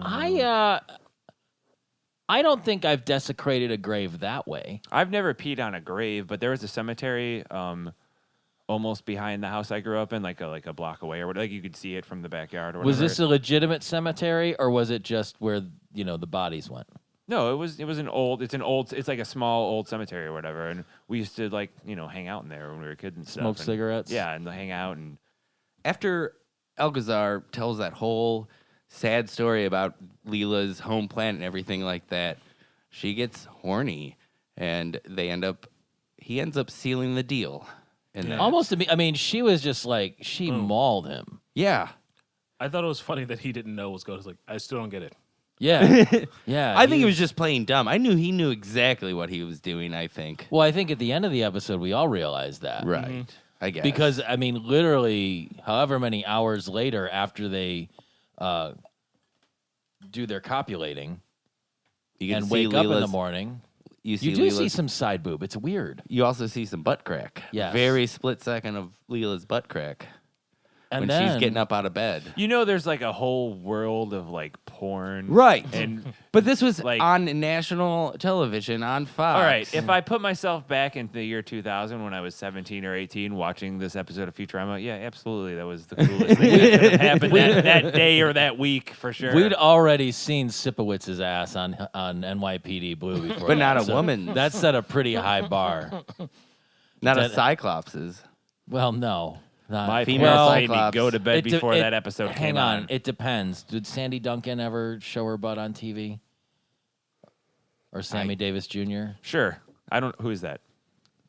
I don't think I've desecrated a grave that way. I've never peed on a grave, but there was a cemetery almost behind the house I grew up in, like a block away or whatever. Like you could see it from the backyard or whatever. Was this a legitimate cemetery, or was it just where the bodies went? No, it's like a small old cemetery or whatever, and we used to hang out in there when we were kids and stuff. Smoke cigarettes? Yeah, and hang out and After Alcazar tells that whole sad story about Leela's home planet and everything like that, she gets horny, and he ends up sealing the deal. And Almost to me, I mean, she was just like, she mauled him. yeah. I thought it was funny that he didn't know what was going on. Like, I still don't get it. Yeah. Yeah. I think he was just playing dumb. I knew he knew exactly what he was doing, I think. Well, I think at the end of the episode, we all realized that. Right. I guess. Because, I mean, literally, however many hours later after they do their copulating you can and see wake up in the Leela's- morning, you see do see Leela's- some side boob. It's weird. You also see some butt crack. Yes. Very split second of Leela's butt crack And when then, she's getting up out of bed. there's like a whole world of like porn. Right. And But this was Like- on national television on Fox. all right, if I put myself back into the year 2000 when I was 17 or 18 watching this episode of Futurama, yeah, absolutely, that was the coolest thing that could have happened that day or that week for sure. We'd already seen Sipowitz's ass on NYPD Blue before. But not that, a so woman's. That set a pretty high bar. Not a that- Cyclops's. Well, no. Not My female parents made me Cyclops. go to bed before that episode hang came on. on. It depends. Did Sandy Duncan ever show her butt on TV? Or Sammy Davis Jr.? Sure. Who is that?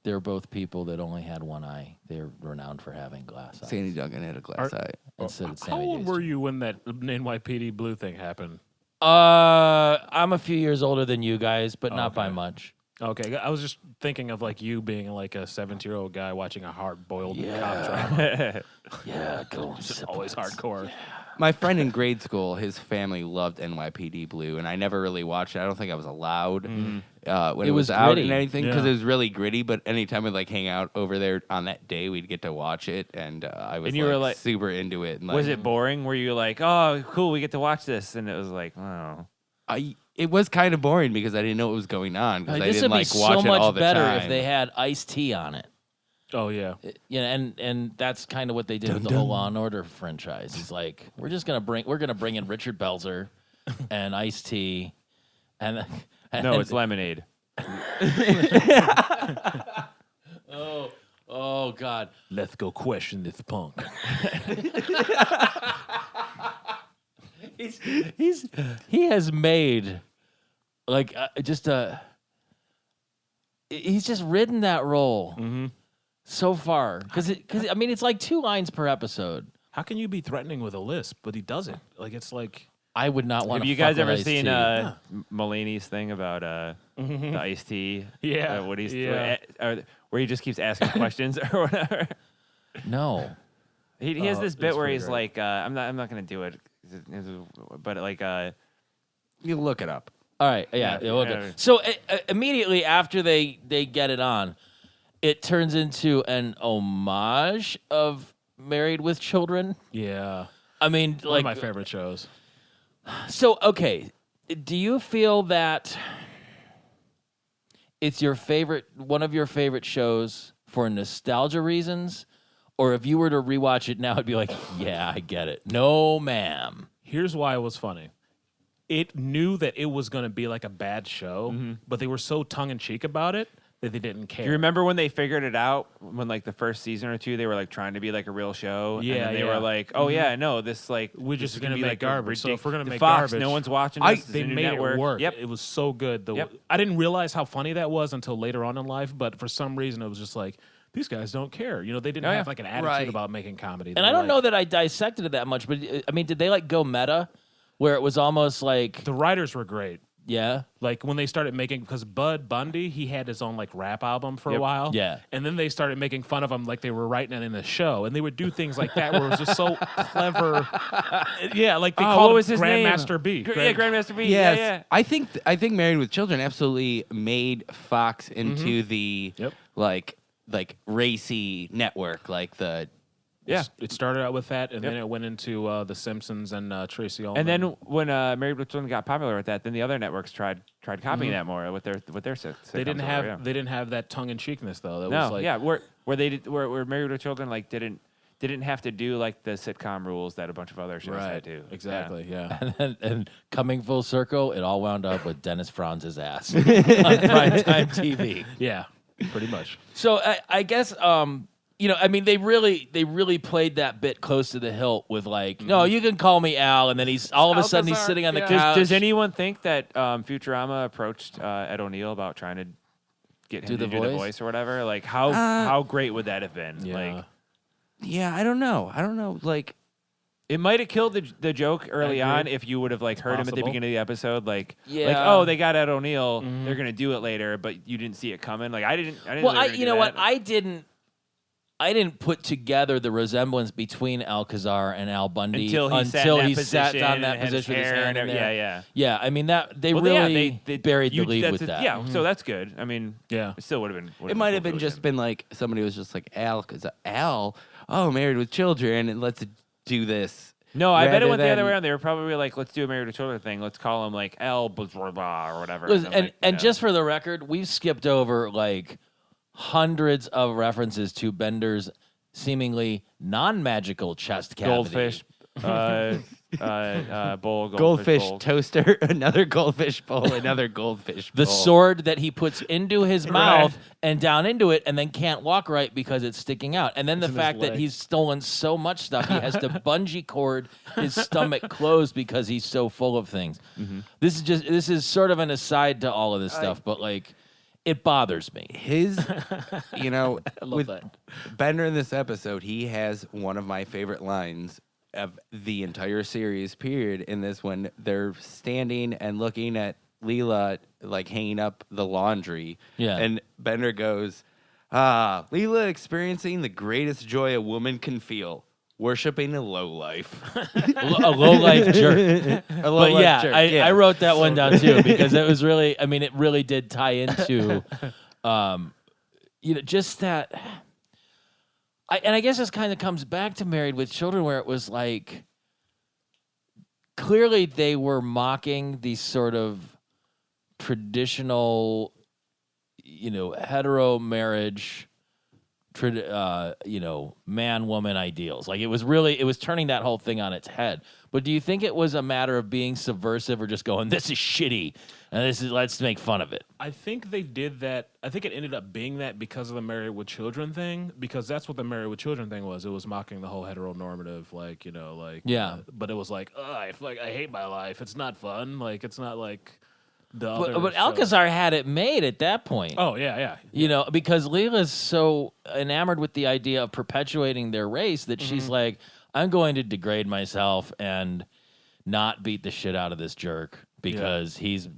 They're both people that only had one eye. They're renowned for having glass eyes. Sandy Duncan had a glass eye. Instead of How Sammy old Davis were Jr. you when that NYPD Blue thing happened? I'm a few years older than you guys, but not by okay. much. Okay, I was just thinking of like you being like a 17-year-old guy watching a hard-boiled cop drama. Yeah, go on. Just always hardcore. My friend in grade school, his family loved NYPD Blue, and I never really watched it. I don't think I was allowed when it was out gritty. and anything because Yeah. it was really gritty. But anytime we'd like hang out over there on that day, we'd get to watch it, and I was And you were, like- super into it. And, Was it boring? Were you like, oh, cool, we get to watch this? And it was like, oh. It was kind of boring because I didn't know what was going on because I This didn't would be like watch so it all much the better time. if they had Ice-T on it. Oh yeah. And that's kind of what they did with the whole Law and Order franchise. It's like we're gonna bring in Richard Belzer and Ice-T, and No, it's lemonade. oh God, Let's go question this punk. he has made like he's just ridden that role so far because I mean it's like 2 lines per episode. How can you be threatening with a lisp, but he doesn't? Like it's like I would not want Have to. you guys fuck with ever Ice-T. seen Mulaney's thing about the iced tea? Yeah, what he's yeah. where he just keeps asking questions or whatever. No. He has this bit it's where pretty he's great. like, I'm not gonna do it, but like You look it up. All right, yeah. Yeah, Okay. yeah. So immediately after they get it on, it turns into an homage of Married with Children. yeah, I mean, one like, of my favorite shows. so okay. Do you feel that it's one of your favorite shows for nostalgia reasons, or if you were to rewatch it now, it'd be like, yeah, I get it. No, ma'am. Here's why it was funny. It knew that it was going to be like a bad show, but they were so tongue-in-cheek about it that they didn't care. Do you remember when they figured it out? When like the first season or two, they were like trying to be like a real show. Yeah, and then they yeah. were like, "Oh yeah, no, this like We're this just is gonna be make like garbage. So if we're gonna the make Fox, garbage, no one's watching this. They It's a new made network. it work. Yep. It was so good. Yep. I didn't realize how funny that was until later on in life, but for some reason it was just like, these guys don't care. You know, they didn't Oh, yeah. have like an attitude Right. about making comedy. And I don't know that I dissected it that much, but I mean, did they like go meta, where it was almost like, The writers were great. yeah, Like when they started making, because Bud Bundy, he had his own like rap album for a Yep. while. Yeah. And then they started making fun of him like they were writing it in the show. And they would do things like that where it was just so clever. Yeah, like they Oh, called what him was his name? Grandmaster B. Yeah, Grandmaster B. Yes, Yeah, yeah. I think Married with Children absolutely made Fox into the Yep. like racy network, like the Yeah. It started out with that, and Yep. then it went into The Simpsons and Tracy Ullman. And then when Married with Children got popular with that, then the other networks tried copying that more with their sitcoms they didn't or have whatever, they didn't have that tongue in cheekness though. That yeah. was No, like, yeah, where Married with Children like didn't have to do like the sitcom rules that a bunch of other shows had to. exactly, yeah. and coming full circle, it all wound up with Dennis Franz's ass on primetime TV. Yeah, pretty much. So I guess you know, I mean, they really played that bit close to the hilt with like, no, you can call me Al, and then he's all of a sudden he's sitting on the couch. Does anyone think that Futurama approached Ed O'Neill about trying to get him Do to the do the voice? voice or whatever? Like how great would that have been? Yeah. Like yeah, I don't know. Like it might have killed the joke early I on agree. if you would have like heard him at the possible. beginning of the episode, like Yeah. oh, they got Ed O'Neill, they're gonna do it later, but you didn't see it coming. Like I didn't. Well, know they were gonna you do know what? that. I didn't put together the resemblance between Alcazar and Al Bundy until he sat on that and had his position with his hair hand and in there. yeah. Yeah, I mean that they Well, really they buried the lead that's with that. Yeah, so that's good. I mean, Yeah. it still would have been. it might have been just been like somebody was just like Al, because Al, oh, Married with Children, and let's do this. No, I bet it rather went the other than- way around. They were probably like, let's do a Married with Children thing. Let's call him like L blah, blah, blah, or whatever. Listen, then, like, and you know. just for the record, we've skipped over like hundreds of references to Bender's seemingly non-magical chest cavity. goldfish bowl, Goldfish bowl. toaster, another goldfish bowl, another goldfish The bowl. sword that he puts into his mouth and down into it, and then can't walk right because it's sticking out. And then the in his fact that leg. he's stolen so much stuff, he has to bungee cord his stomach closed because he's so full of things. This is sort of an aside to all of this stuff, but like it bothers me. His, you know, with that. Bender in this episode, he has one of my favorite lines of the entire series, period, in this when they're standing and looking at Leela, like, hanging up the laundry. Yeah. And Bender goes, Leela experiencing the greatest joy a woman can feel, worshiping a lowlife. A low life jerk. A low But yeah, I wrote that one down too because it was really, I mean, it really did tie into, you know, just that. And I guess this kind of comes back to Married with Children, where it was like, clearly they were mocking these sort of traditional, you know, hetero marriage, you know, man-woman ideals. Like it was turning that whole thing on its head. But do you think it was a matter of being subversive or just going, this is shitty, and let's make fun of it? I think they did that. I think it ended up being that because of the Married with Children thing, because that's what the Married with Children thing was. It was mocking the whole heteronormative, like, you know, like, Yeah. but it was like, I hate my life. It's not fun. Like, it's not like the other. But show. Alcazar had it made at that point. Oh yeah. You know, because Leela's so enamored with the idea of perpetuating their race that she's like, I'm going to degrade myself and not beat the shit out of this jerk because his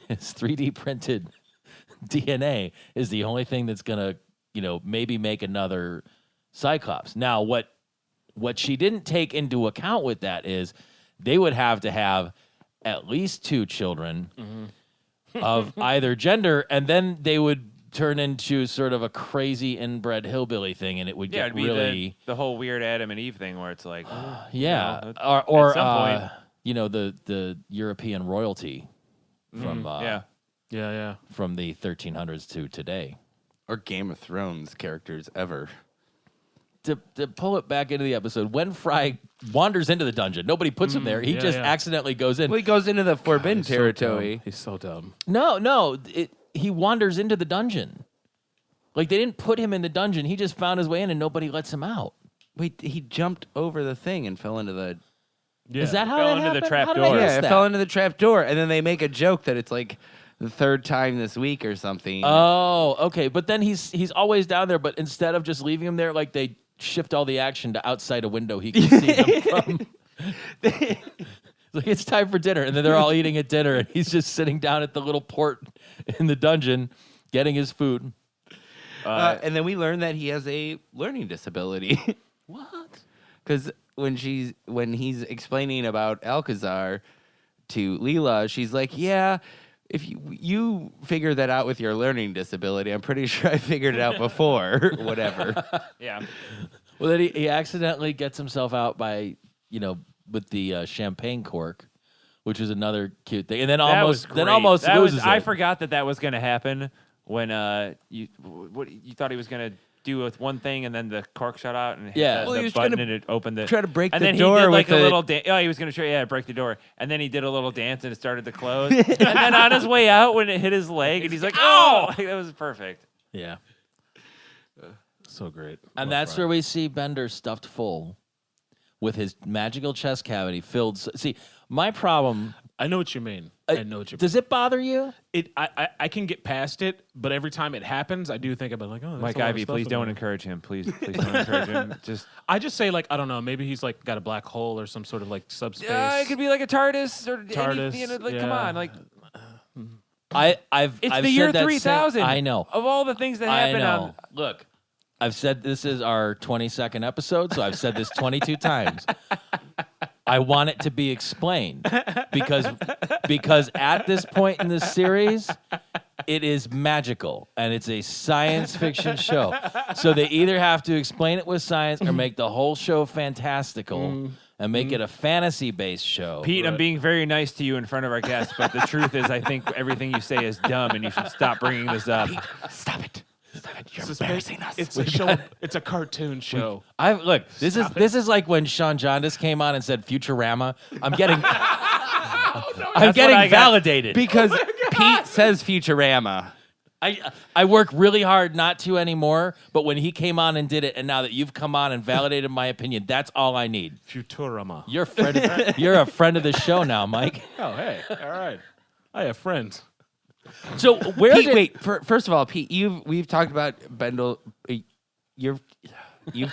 3D printed DNA is the only thing that's gonna, you know, maybe make another Cyclops. Now, what she didn't take into account with that is they would have to have at least 2 children of either gender, and then they would turn into sort of a crazy inbred hillbilly thing, and it would Yeah, get it'd be really the whole weird Adam and Eve thing where it's like, yeah, you know, or at some point. you know, the European royalty from Yeah. from the 1300s to today. Or Game of Thrones characters ever. To pull it back into the episode, when Fry wanders into the dungeon, nobody puts him there. He yeah, just yeah. accidentally goes in. Well, he goes into the forbidden He's so territory. dumb. He's so dumb. No, he wanders into the dungeon. Like, they didn't put him in the dungeon. He just found his way in, and nobody lets him out. Wait, he jumped over the thing and fell into the... Yeah. Is that how Fell that into the happened? trap How did I door. miss Yeah, it that? fell into the trap door, and then they make a joke that it's like the third time this week or something. Oh, okay. But then he's always down there, but instead of just leaving him there, like, they shift all the action to outside a window he can see them from. Like, it's time for dinner, and then they're all eating at dinner, and he's just sitting down at the little port in the dungeon getting his food. And then we learn that he has a learning disability. What? Because when he's explaining about Alcazar to Leela, she's like, "Yeah, if you figure that out with your learning disability, I'm pretty sure I figured it out before." Whatever. Yeah. Well, then he accidentally gets himself out by, with the champagne cork, which was another cute thing, and then That was almost great. loses it. I forgot that was going to happen when you thought he was going to do with one thing, and then the cork shut out and hit Yeah. the, Well, the he was button gonna and it opened it. try to break and the then door he did like with a the- little dance. Oh, he was going to try, break the door, and then he did a little dance and it started to close. And then on his way out, when it hit his leg, and he's like, "Oh, that was perfect." Yeah. So great. And that's where we see Bender stuffed full with his magical chest cavity filled. See, my problem. I know what you mean. I know what you mean. Does it bother you? I can get past it, but every time it happens, I do think about like, oh, that's Mike a lot of Ivy, stuff please in don't there. encourage him. Please don't encourage him. Just I just say like, I don't know, maybe he's like got a black hole or some sort of like subspace. it could be like a TARDIS or TARDIS, anything. Like, come yeah. on, like I've it's I've the said year that 3000. I know. Of all the things that I happen know. on. Look, I've said this is our 22nd episode, so I've said this 22 times. I want it to be explained because at this point in the series, it is magical and it's a science fiction show. So they either have to explain it with science or make the whole show fantastical and make it a fantasy-based show. Pete, I'm being very nice to you in front of our guests, but the truth is, I think everything you say is dumb, and you should stop bringing this up. Stop it. You're It's embarrassing us. It's a show. It's a cartoon show. Look. This is like when Sean Jaundice came on and said Futurama. I'm getting I'm getting I got. validated. Because Pete says Futurama. I work really hard not to anymore, but when he came on and did it, and now that you've come on and validated my opinion, that's all I need. Futurama. You're a friend of the show now, Mike. Oh, hey, all right. I have friends. So where Pete, did wait. First of all, Pete, we've talked about Bendel. You've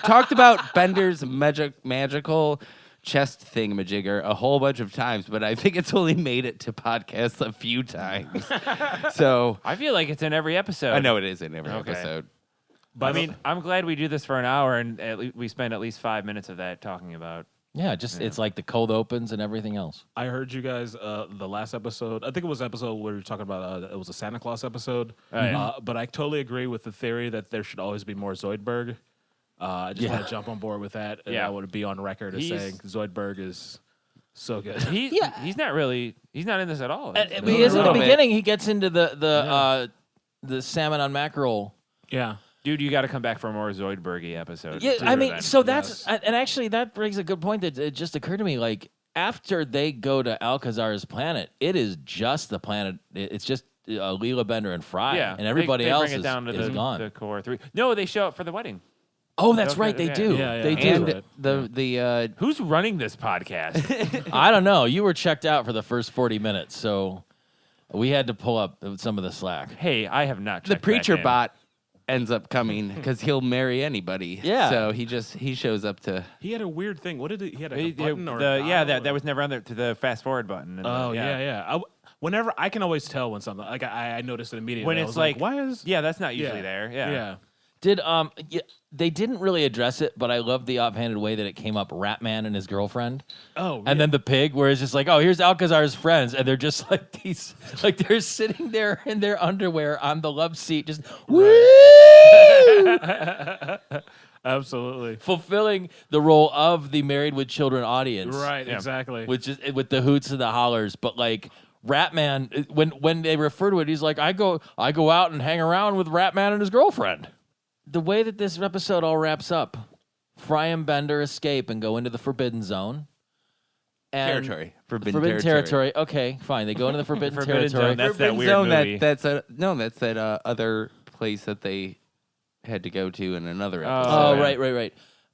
talked about Bender's magical chest thingamajigger a whole bunch of times, but I think it's only made it to podcasts a few times. So I feel like it's in every episode. I know it is in every Okay. episode. But I mean, I'm glad we do this for an hour, and we spend at least 5 minutes of that talking about. it's like the cold opens and everything else. I heard you guys the last episode. I think it was episode where we were talking about it was a Santa Claus episode. But I totally agree with the theory that there should always be more Zoidberg. I just want to jump on board with that. And Yeah. I want to be on record as saying Zoidberg is so good. He's not in this at all. He is in the little bit. beginning. He gets into the salmon on mackerel. Yeah. Dude, you got to come back for a more Zoidbergy episode. Yeah, I mean, Then. so that's and actually that brings a good point that it just occurred to me. Like after they go to Alcazar's planet, it is just the planet. It's just Leela, Bender, and Fry, yeah, and everybody they else bring it down to is gone. the core three. No, they show up for the wedding. Oh, that's Okay, right, they yeah. do. Yeah, They yeah. do. And the Who's running this podcast? I don't know. You were checked out for the first 40 minutes, so we had to pull up some of the slack. Hey, I have not. the checked preacher back in. bot ends up coming because he'll marry anybody. Yeah. So he shows up to. He had a weird thing. What did he had? Like a The- button or a the- yeah, dial that or- was never on there to the fast forward button. And Oh yeah. Whenever I can always tell when something like I noticed it immediately. When I it's was like, why is that's not usually Yeah. there. Yeah. yeah. Did they didn't really address it, but I love the offhanded way that it came up. Ratman and his girlfriend, Oh, and then the pig, where it's just like, oh, here's Alcazar's friends, and they're just like these, like they're sitting there in their underwear on the love seat, just woo, absolutely fulfilling the role of the Married with Children audience, right, exactly. Which is with the hoots and the hollers, but like. Ratman, when they refer to it, he's like, I go out and hang around with Ratman and his girlfriend. The way that this episode all wraps up, Fry and Bender escape and go into the Forbidden Zone. And Territory. Forbidden territory. Okay, fine. They go into the forbidden Forbidden territory. Zone, that's that Forbidden weird Zone, movie. That's that other place that they had to go to in another episode. Oh, yeah. right.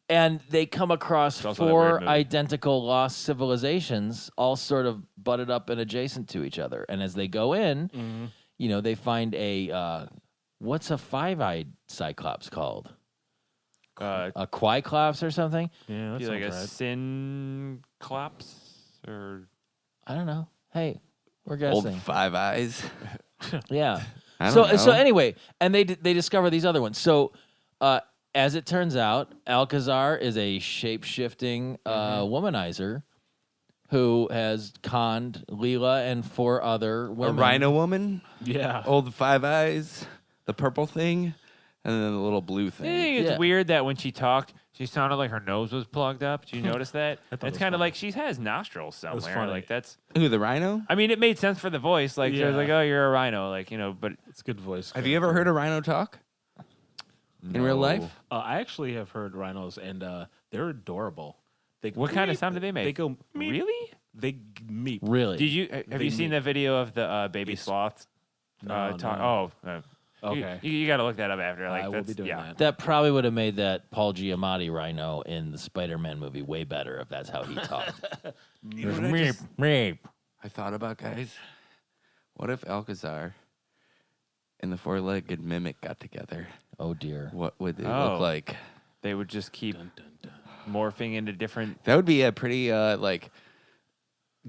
And they come across also that 4 weird movie. identical lost civilizations, all sort of butted up and adjacent to each other. And as they go in, they find a what's a 5-eyed cyclops called? A Quiclops or something? Yeah, that Be like a sounds right. synclops or I don't know. Hey, we're Old guessing. 5 Eyes. Yeah. I So don't know. so anyway, and they discover these other ones. So as it turns out, Alcazar is a shape-shifting womanizer who has conned Leela and 4 other A women. rhino woman, Yeah. old 5 Eyes, the purple thing, and then the little blue I thing. think it's Yeah. weird that when she talked, she sounded like her nose was plugged up. Did you notice that? I thought it It's was kind of funny. like she has nostrils was somewhere. funny. Like that's. Ooh, the rhino? I mean, it made sense for the voice. Like she was Yeah. like, "Oh, you're a rhino," like but It's good voice. Have you ever heard a rhino talk? In real life? I actually have heard rhinos, and they're adorable. They what kind of sound do they make? They go meep. Really? They meep. Really? Did you have They you seen meet. the video of the baby It's- sloth? No, talk? no. Oh, Okay. You got to look that up after. Like I will that's be doing yeah. that. That probably would have made that Paul Giamatti rhino in the Spider-Man movie way better if that's how he talked. You know what I just- Meep. I thought about, guys. What if Alcazar and the 4-legged mimic got together? Oh dear. What would it Oh. look like? They would just keep Dun, dun, dun. morphing into different. That would be a pretty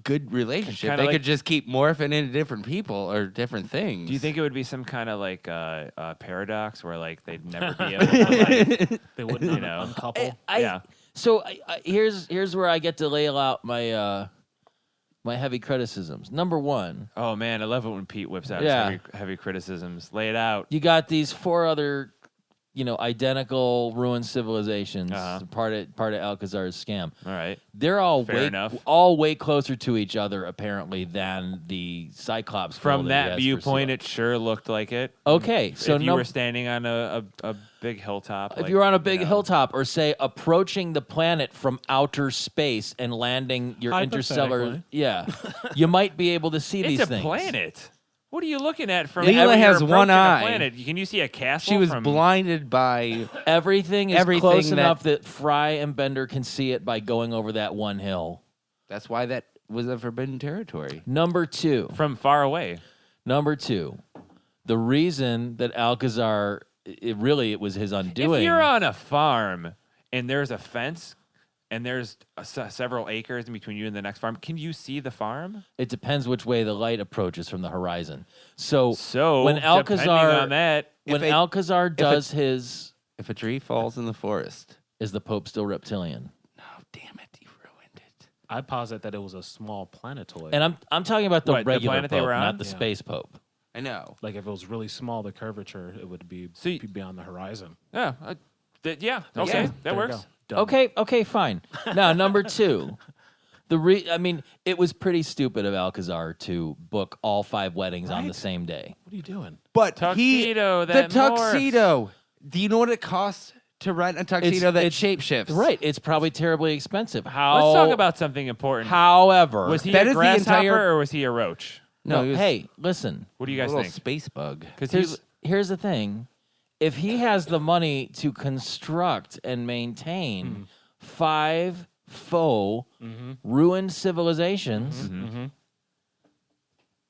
good relationship. Kinda They like- could just keep morphing into different people or different things. Do you think it would be some kind of like paradox where like they'd never be able to like, They wouldn't You know. uncouple. yeah. So here's where I get to lay out my my heavy criticisms. Number 1, Oh man, I love it when Pete whips out Yeah. his heavy criticisms. Lay it out. you got these 4 other, identical ruined civilizations, Uh-huh. part of Alcazar's scam. All right. They're all Fair enough. way closer to each other apparently than the Cyclops. From foe he that has for viewpoint, Seal. it sure looked like it. Okay, so if you were standing on a big hilltop, if like, you were on a big you know. hilltop, or say approaching the planet from outer space and landing your interstellar, Hypothetically. you might be able to see these it's a things. planet. What are you looking at from? Leela you're has one approaching a eye. Planet. Can you see a castle? She was from, blinded by. Everything is Everything close that- enough that Fry and Bender can see it by going over that one hill. That's why that was a forbidden territory. Number 2. from far away. Number 2. The reason that Alcazar, it was his undoing. If you're on a farm and there's a fence and there's several acres in between you and the next farm, can you see the farm? It depends which way the light approaches from the horizon. So when depending Alcazar on that, when If it- Alcazar does his, If a tree falls in the forest. is the Pope still reptilian? No, damn it, you ruined it. I posit that it was a small planetoid. And I'm talking about the What, the regular planet they Pope, were on? not the Yeah. space Pope. I know. like if it was really small, the curvature, it would be So you- beyond the horizon. yeah, okay, Yeah. that There you works. go. Done. Okay, fine. Now number 2, it was pretty stupid of Alcazar to book all 5 weddings on the Right? same day. What are you doing? But Tuxedo, the that tuxedo. Do you know what it costs to rent a tuxedo that it's- shapeshifts? Right, it's probably terribly expensive. How? Let's talk about something important. However, Was he That a is the grasshopper entire- or was he a roach? No, he was hey, listen. What do you a guys little think? space bug. Because Here's the thing. If he has the money to construct and maintain 5 faux ruined civilizations,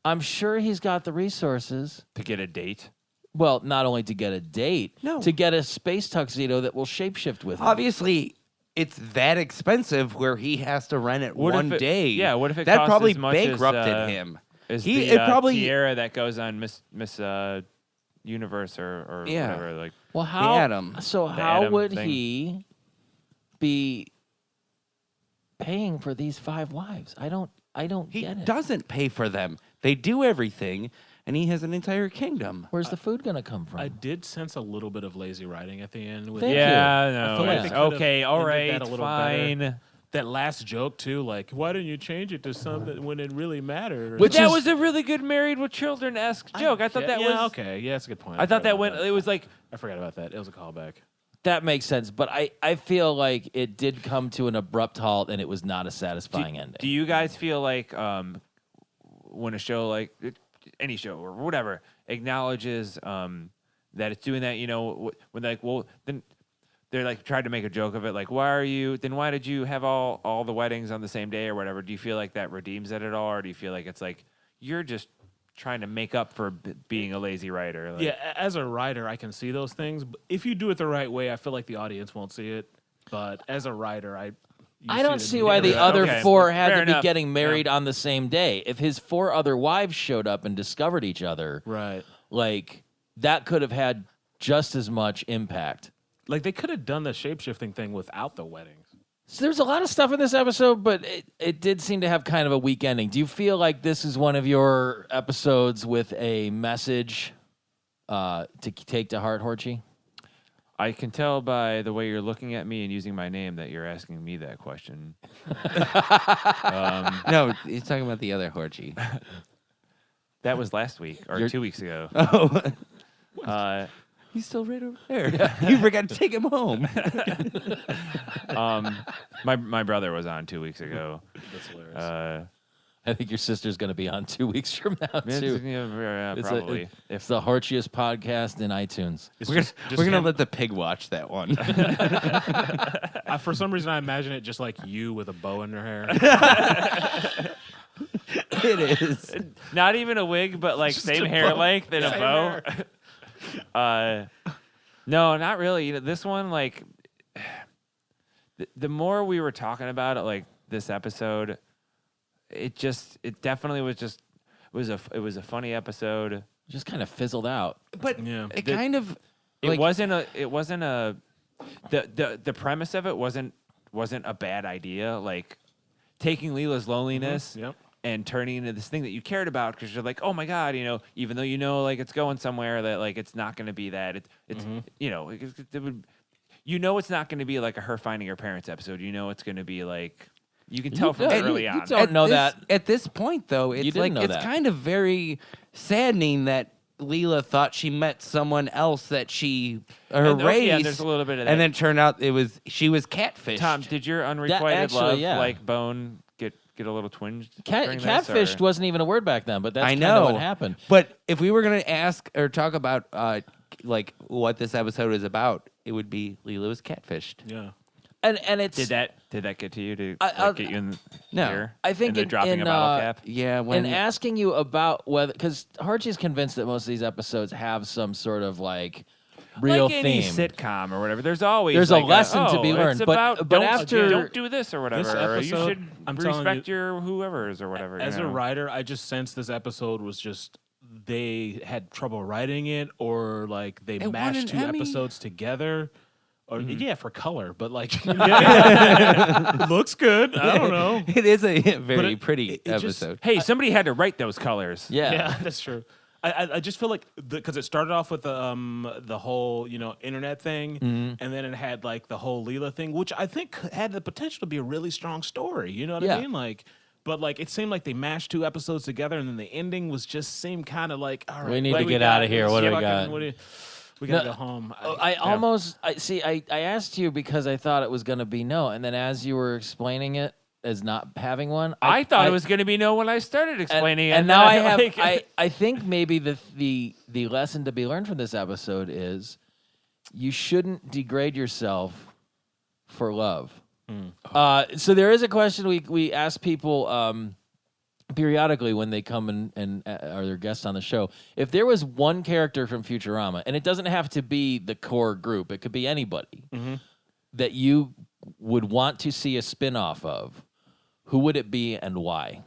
I'm sure he's got the resources. to get a date. Well, not only to get a date, No. to get a space tuxedo that will shapeshift with him. Obviously, it's that expensive where he has to rent it What if one it- day. yeah, what if it that costs probably as much as, bankrupted him? Is He- the it probably- tiara that goes on Miss Universe or Yeah. whatever? Like, Well, how? Atom. So The how Atom would thing. he be paying for these 5 wives? I don't He get it. doesn't pay for them. They do everything, and he has an entire kingdom. Where's the food gonna come from? I did sense a little bit of lazy writing at the end. With Thank you. yeah, I no, feel like it's- they could've okay, all ended right, that a little fine. better. That last joke too, like, why didn't you change it to something when it really mattered? Which That is- was a really good Married with Children esque joke. I thought that yeah, was okay. Yeah, that's a good point. I thought forgot that about went. It was like I forgot about that. It was a callback. That makes sense, but I feel like it did come to an abrupt halt, and it was not a satisfying ending. Do you guys feel like when a show like any show or whatever acknowledges that it's doing that, when like, well, then they're like tried to make a joke of it, like, why did you have all the weddings on the same day or whatever? Do you feel like that redeems it at all, or do you feel like it's like you're just trying to make up for being a lazy writer? Like, Yeah, as a writer, I can see those things. But if you do it the right way, I feel like the audience won't see it. But as a writer, I don't it see why the immediately. other Okay. four had Fair to be enough. getting married on the same day. If his 4 other wives showed up and discovered each other, Right. like that could have had just as much impact. Like, they could have done the shape-shifting thing without the weddings. So there's a lot of stuff in this episode, but it did seem to have kind of a weak ending. Do you feel like this is one of your episodes with a message to take to heart, Horchie? I can tell by the way you're looking at me and using my name that you're asking me that question. No, he's talking about the other Horchie. That was last week or 2 weeks ago. Oh, he's still right over there. You forgot to take him home. My brother was on 2 weeks ago. That's hilarious. I think your sister's going to be on 2 weeks from now, too. Probably. It's the Horchiest podcast in iTunes. We're gonna let the pig watch that one. For some reason, I imagine it just like you with a bow in your hair. It is. Not even a wig, but like same hair length and a bow. No, not really. This one, like, the more we were talking about it, like this episode, it definitely was a funny episode. Just kind of fizzled out. But Yeah. it kind of It like, wasn't the premise of it wasn't a bad idea. Like taking Leela's loneliness Yep. and turning into this thing that you cared about because you're like, oh my God, even though like it's going somewhere that like it's not going to be that. It's it's not going to be like a her finding her parents episode. It's going to be like you can tell from don't- early you on. don't know that. At this point, though, it's didn't like know it's that. kind of very saddening that Leela thought she met someone else that she And, raised. yeah, there's a little bit of that. and then it turned out she was catfished. Tom, did your unrequited actually, love yeah. like bone get a little twinged? during this, Catfished or- wasn't even a word back then, but that's I kind know of what happened. But if we were gonna ask or talk about like what this episode is about, it would be Leela was catfished. Yeah. And it's Did that get to you to I- get you in No. here? I think and the in- dropping in, a bottle cap. Yeah, and when asking you about whether, because Archie's convinced that most of these episodes have some sort of like real like any theme. sitcom or whatever. There's always There's a like lesson to be it's learned, but- about but don't, after- don't do this or whatever. This or you episode, should I'm telling respect you- your whoever's or whatever. As you a know? writer, I just sensed this episode was just they had trouble writing it, or like they It won mashed an 2 Emmy. episodes together. Or Mm-hmm. yeah, for color, but like looks good. I don't know. it is a very it- pretty it just- episode. Hey, somebody had to write those colors. Yeah. Yeah, that's true. I just feel like because it started off with the whole internet thing, and then it had like the whole Leela thing, which I think had the potential to be a really strong story. You know what Yeah. I mean? Like, but like it seemed like they mashed 2 episodes together, and then the ending was just seemed kind of like, all right, We need what to do get got? outta here. What do we Fucking- got? we gotta No, go home. I asked you because I thought it was going to be no, and then as you were explaining it as not having one, I thought it was going to be no when I started explaining it. And now I then have. like- I think maybe the lesson to be learned from this episode is you shouldn't degrade yourself for love. So there is a question we ask people periodically when they come and are their guests on the show. If there was one character from Futurama, and it doesn't have to be the core group, it could be anybody that you would want to see a spin-off of, who would it be and why?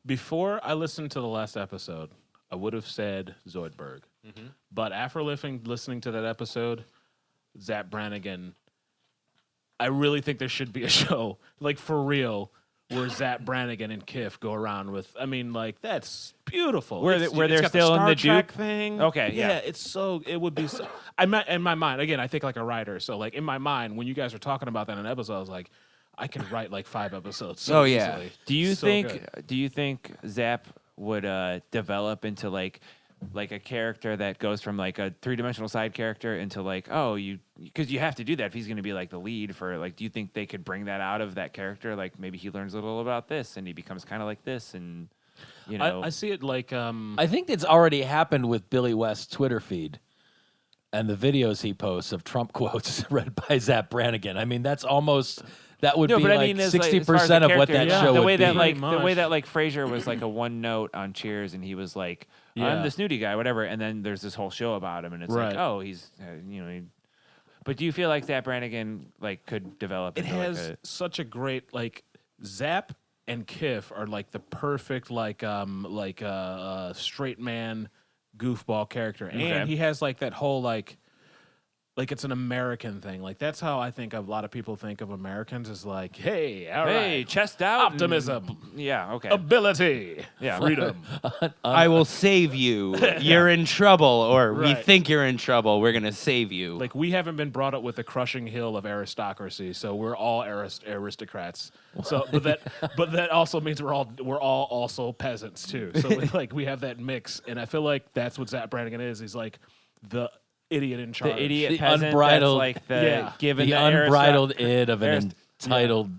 Before I listened to the last episode, I would have said Zoidberg. But after listening to that episode, Zap Brannigan, I really think there should be a show, like for real, where Zap Brannigan and Kiff go around with, I mean, like, that's beautiful. Where It's- where it's they're got still in Star the Trek Duke thing. Okay, yeah. It would be so, in my mind, again, I think like a writer. So, like, in my mind, when you guys were talking about that in an episode, I was like, I can write like 5 episodes. So Oh, yeah. easily. Do you So think good. do you think Zap would develop into like like a character that goes from like a 3-dimensional side character into like, oh, because you have to do that if he's going to be like the lead for like, do you think they could bring that out of that character? Like maybe he learns a little about this and he becomes kind of like this, and you know, I see it like I think it's already happened with Billy West's Twitter feed and the videos he posts of Trump quotes read by Zap Brannigan. I mean, that's almost that would no, be but I like mean, as, 60% of what that show the would way be. that like Pretty the way much. that like Frasier was like a one note on Cheers, and he was like, I'm Yeah. the snooty guy, whatever, and then there's this whole show about him, and it's Right. like, oh, he's but do you feel like Zap Brannigan like could develop? it into has like such a great like Zap and Kiff are like the perfect straight man goofball character, Okay. and he has like that whole like it's an American thing. Like that's how I think a lot of people think of Americans is like, hey, all hey, right, chest out, optimism, yeah, okay, ability, Yeah. freedom. I will save you. You're in trouble, or we Right. think you're in trouble. We're gonna save you. Like we haven't been brought up with the crushing hill of aristocracy, so we're all aristocrats. So, but that also means we're all also peasants too. So we have that mix, and I feel like that's what Zap Brannigan is. He's like the idiot in charge. the idiot The peasant unbridled- that's like the Yeah. given The the unbridled id of an arist- entitled.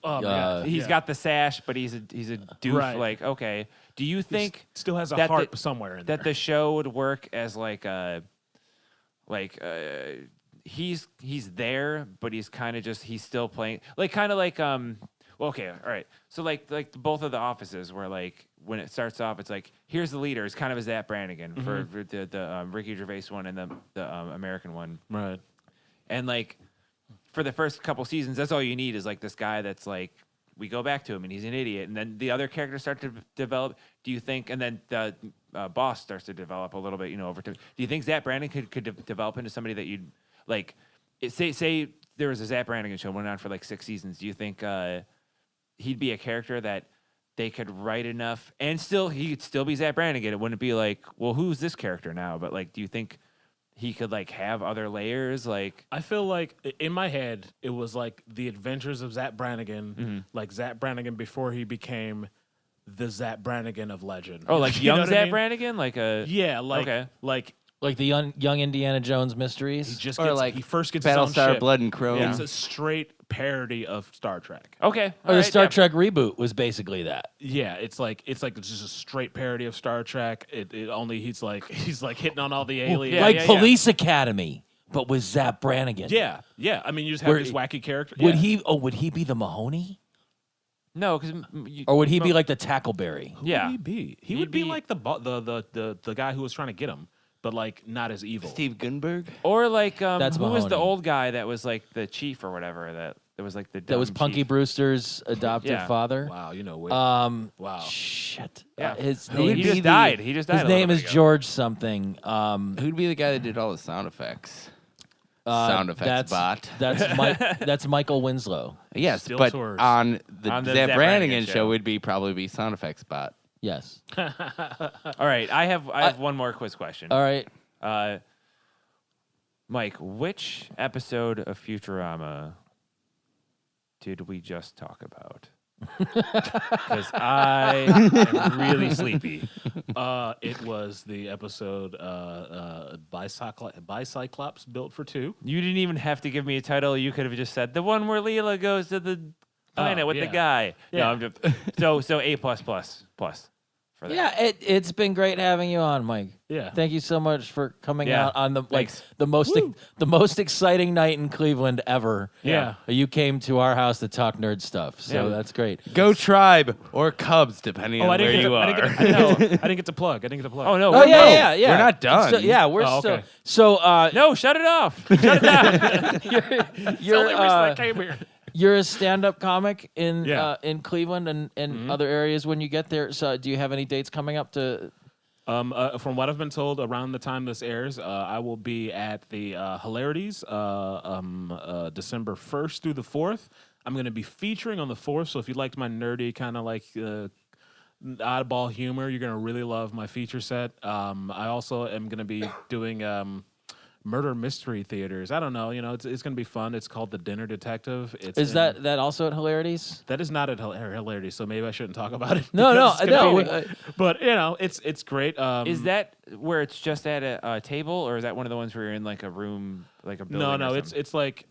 Oh my God. He's Yeah. got the sash, but he's a doof. Right. Like, okay, do you He think still has a that heart the- somewhere in that there. the show would work as like he's there, but he's kind of just he's still playing like kind of like well, okay, all right, so like both of the offices where like when it starts off it's like here's the leader, it's kind of a Zap Brannigan for the Ricky Gervais one and the American one, Right. and like for the first couple seasons that's all you need is like this guy that's like we go back to him and he's an idiot, and then the other characters start to develop. Do you think, and then the boss starts to develop a little bit, over time. Do you think Zap Brannigan could develop into somebody that you'd like? Say there was a Zap Brannigan show went on for like 6 seasons. Do you think he'd be a character that they could write enough, and he could still be Zap Brannigan? It wouldn't be like, well, who's this character now? But like, do you think he could like have other layers? Like, I feel like in my head it was like the adventures of Zap Brannigan, like Zap Brannigan before he became the Zap Brannigan of legend. oh, like You know young what I Zap mean? Brannigan, like a Yeah, like Okay. like Like the young Indiana Jones he mysteries. just Or gets, like he first gets his own Battlestar ship. Blood and Chrome. It's a straight parody of Star Trek. okay. Or all the right, Star yeah. Trek reboot was basically that. Yeah, it's just a straight parody of Star Trek. It only he's like hitting on all the aliens. Yeah, like yeah, yeah. Police Academy, but with Zap Brannigan. Yeah. I mean, you just have Where- this wacky character. Would Yeah. would he be the Mahoney? No, because Or would he be like the Tackleberry? yeah. Who would he be? He He'd would be be- like the guy who was trying to get him, but like not as evil. Steve Gunberg. Or like That's who was the Mahoney. old guy that was like the chief or whatever that was like the That was dumb Punky chief? Brewster's adopted Yeah. Father. Wow, you know. Wow. Shit. Yeah. His Who would name, He be just the- died. He just died. his a little name bit is ago. George something. Who'd be the guy that did all the sound effects? Sound effects bot. That's Michael Winslow. Yes, Still but tours. on the On the Zap Zap Brannigan Brannigan show show. would be probably sound effects bot. Yes. All right, I have one more quiz question. All right. Mike, which episode of Futurama did we just talk about? Because I am really sleepy. It was the episode Bicyclops Built for Two. You didn't even have to give me a title. You could have just said the one where Leela goes to the planet with the yeah. guy. Yeah. No, I'm just, so A plus for that. Yeah, it's been great having you on, Mike. Yeah. Thank you so much for coming Yeah, out on the thanks. the most exciting night in Cleveland ever. Yeah. You came to our house to talk nerd stuff. So Yeah. that's great. Go Tribe or Cubs, depending on where you are. I didn't get to plug. Oh no! Oh we're- yeah, yeah. we're not done. So, yeah, we're Oh, still. okay. So No, shut it off. Shut it down. you're a stand-up comic in Yeah. in Cleveland and other areas when you get there. So do you have any dates coming up to? From what I've been told, around the time this airs, I will be at the Hilarities December 1st through the 4th. I'm going to be featuring on the 4th, so if you liked my nerdy kind of like oddball humor, you're going to really love my feature set. I also am going to be doing murder mystery theaters. I don't know. It's going to be fun. It's called The Dinner Detective. Is that also at Hilarities? That is not at Hilarity, so maybe I shouldn't talk about it. No, because it's gonna no. be- But it's great. Is that where it's just at a table, or is that one of the ones where you're in like a room, like a building? No, or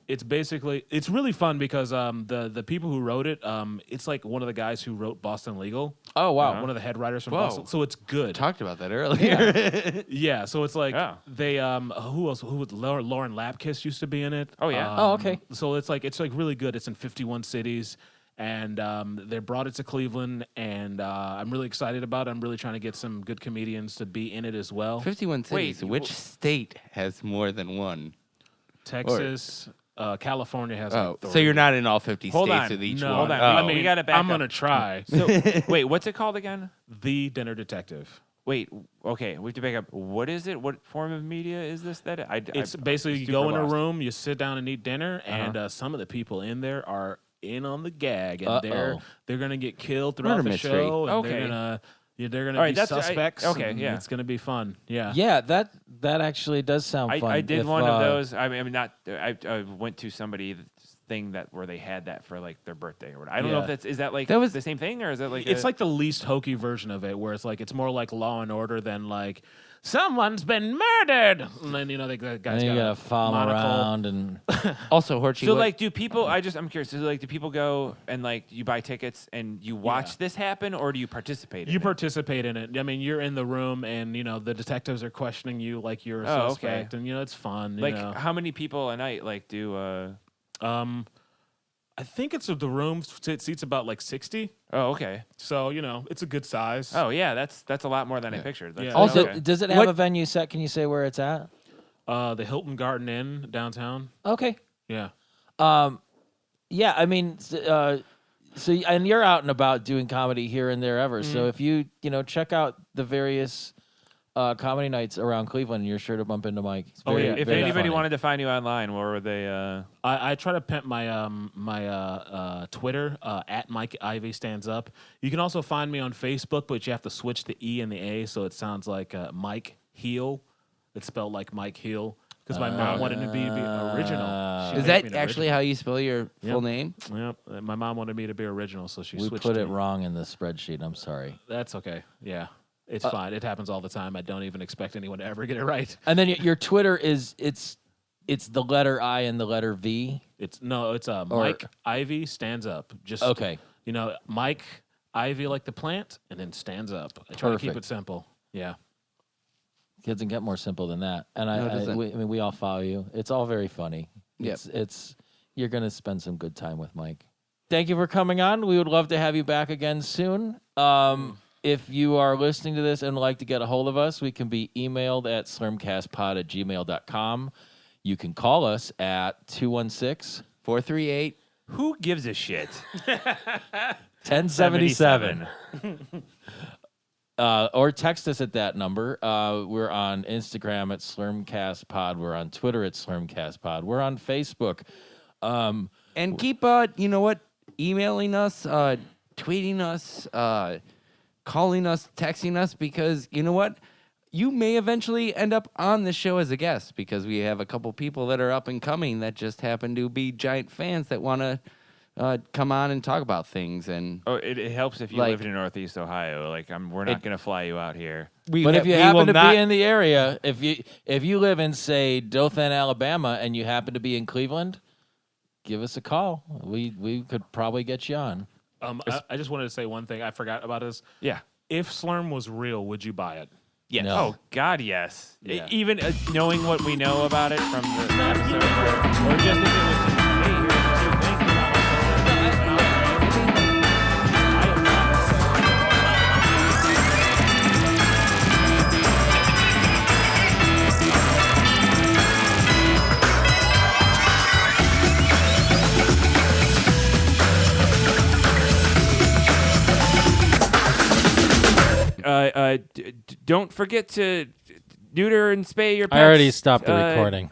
it's basically it's really fun because the people who wrote it, it's like one of the guys who wrote Boston Legal. Oh, wow. One of the head writers from Whoa. Boston. So it's good. Talked about that earlier. Yeah, so it's like Oh. they who else? Who was Lauren Lapkus used to be in it? Oh, yeah. Oh, okay. So it's like really good. It's in 51 cities, and they brought it to Cleveland, and I'm really excited about it. I'm really trying to get some good comedians to be in it as well. 51 cities. Which state has more than one? Texas, California has. Oh, like so you're 3. not in all 50 Hold states on. with each No, one. Hold on. Oh. I mean, we got to back I'm up. gonna try. So wait, what's it called again? The Dinner Detective. Wait, okay, we have to back up. What is it? What form of media is this? It's basically you super go in a lost. room, you sit down and eat dinner, and some of the people in there are in on the gag, and they're gonna get killed throughout Murder the mystery. show. And Okay. they're gonna All right, be that's- suspects. okay, and yeah. it's gonna be fun. Yeah. Yeah, that actually does sound fun. I did If, one of those. I mean, not. I went to somebody's thing where they had that for like their birthday or whatever. I don't know Yeah. if is that like That was- the same thing, or is that like It's like the least hokey version of it, where it's more like Law and Order than like someone's been murdered, and then the guy's And you got gotta a follow monocle. around and Also, Horchie, so what- like do people? I'm curious. So like do people go and like you buy tickets and you watch this happen, or do you participate? You in it? participate in it. I mean, you're in the room, and the detectives are questioning you like you're a Oh, okay. suspect, and it's fun. Like how many people a night like do? I think it's the room seats about like 60, Oh, okay. so it's a good size. Oh yeah, that's a lot more than I pictured. That's, Yeah. also, okay. does it have a venue set? Can you say where it's at? The Hilton Garden Inn downtown. Okay. Yeah. Yeah, I mean, so and you're out and about doing comedy here and there ever. So if you check out the various comedy nights around Cleveland, you're sure to bump into Mike. It's Oh, yeah. If very anybody funny. wanted to find you online, where would they? I try to pimp my my Twitter at Mike Ivy Stands Up. You can also find me on Facebook, but you have to switch the E and the A, so it sounds like Mike Heel. It's spelled like Mike Heel because my mom wanted me to be original. She is made me that an actually how you spell your full Yep. name? original. Yep. My mom wanted me to be original, so she We switched. put to it me. wrong in the spreadsheet. I'm sorry. That's okay. Yeah, it's fine. It happens all the time. I don't even expect anyone to ever get it right. And then your Twitter is it's the letter I and the letter V. It's Mike Ivy Stands Up. Just Okay. Mike Ivy like the plant, and then stands up. I try to keep Perfect. it simple. Yeah. Doesn't get more simple than that. And No, it doesn't. I mean, we all follow you. It's all very funny. Yep. It's you're gonna spend some good time with Mike. Thank you for coming on. We would love to have you back again soon. If you are listening to this and would like to get a hold of us, we can be emailed at slurmcastpod@gmail.com. You can call us at 216 438. who gives a shit? 1077. Or text us at that number. We're on Instagram at slurmcastpod. We're on Twitter at slurmcastpod. We're on Facebook. And keep, emailing us, tweeting us, calling us, texting us, because you know what? You may eventually end up on the show as a guest because we have a couple people that are up and coming that just happen to be giant fans that want to come on and talk about things. And Oh, it helps if you Like- live in Northeast Ohio. Like we're not going to fly you out here. But if you happen to be in the area, if you live in, say, Dothan, Alabama, and you happen to be in Cleveland, give us a call. We could probably get you on. I just wanted to say one thing I forgot about is Yeah. if Slurm was real, would you buy it? Yes. No. Oh God, yes. Yeah. Even knowing what we know about it from the episode, or just if it was just, hey, here's what you think about don't forget to neuter and spay your pets. I already stopped the recording.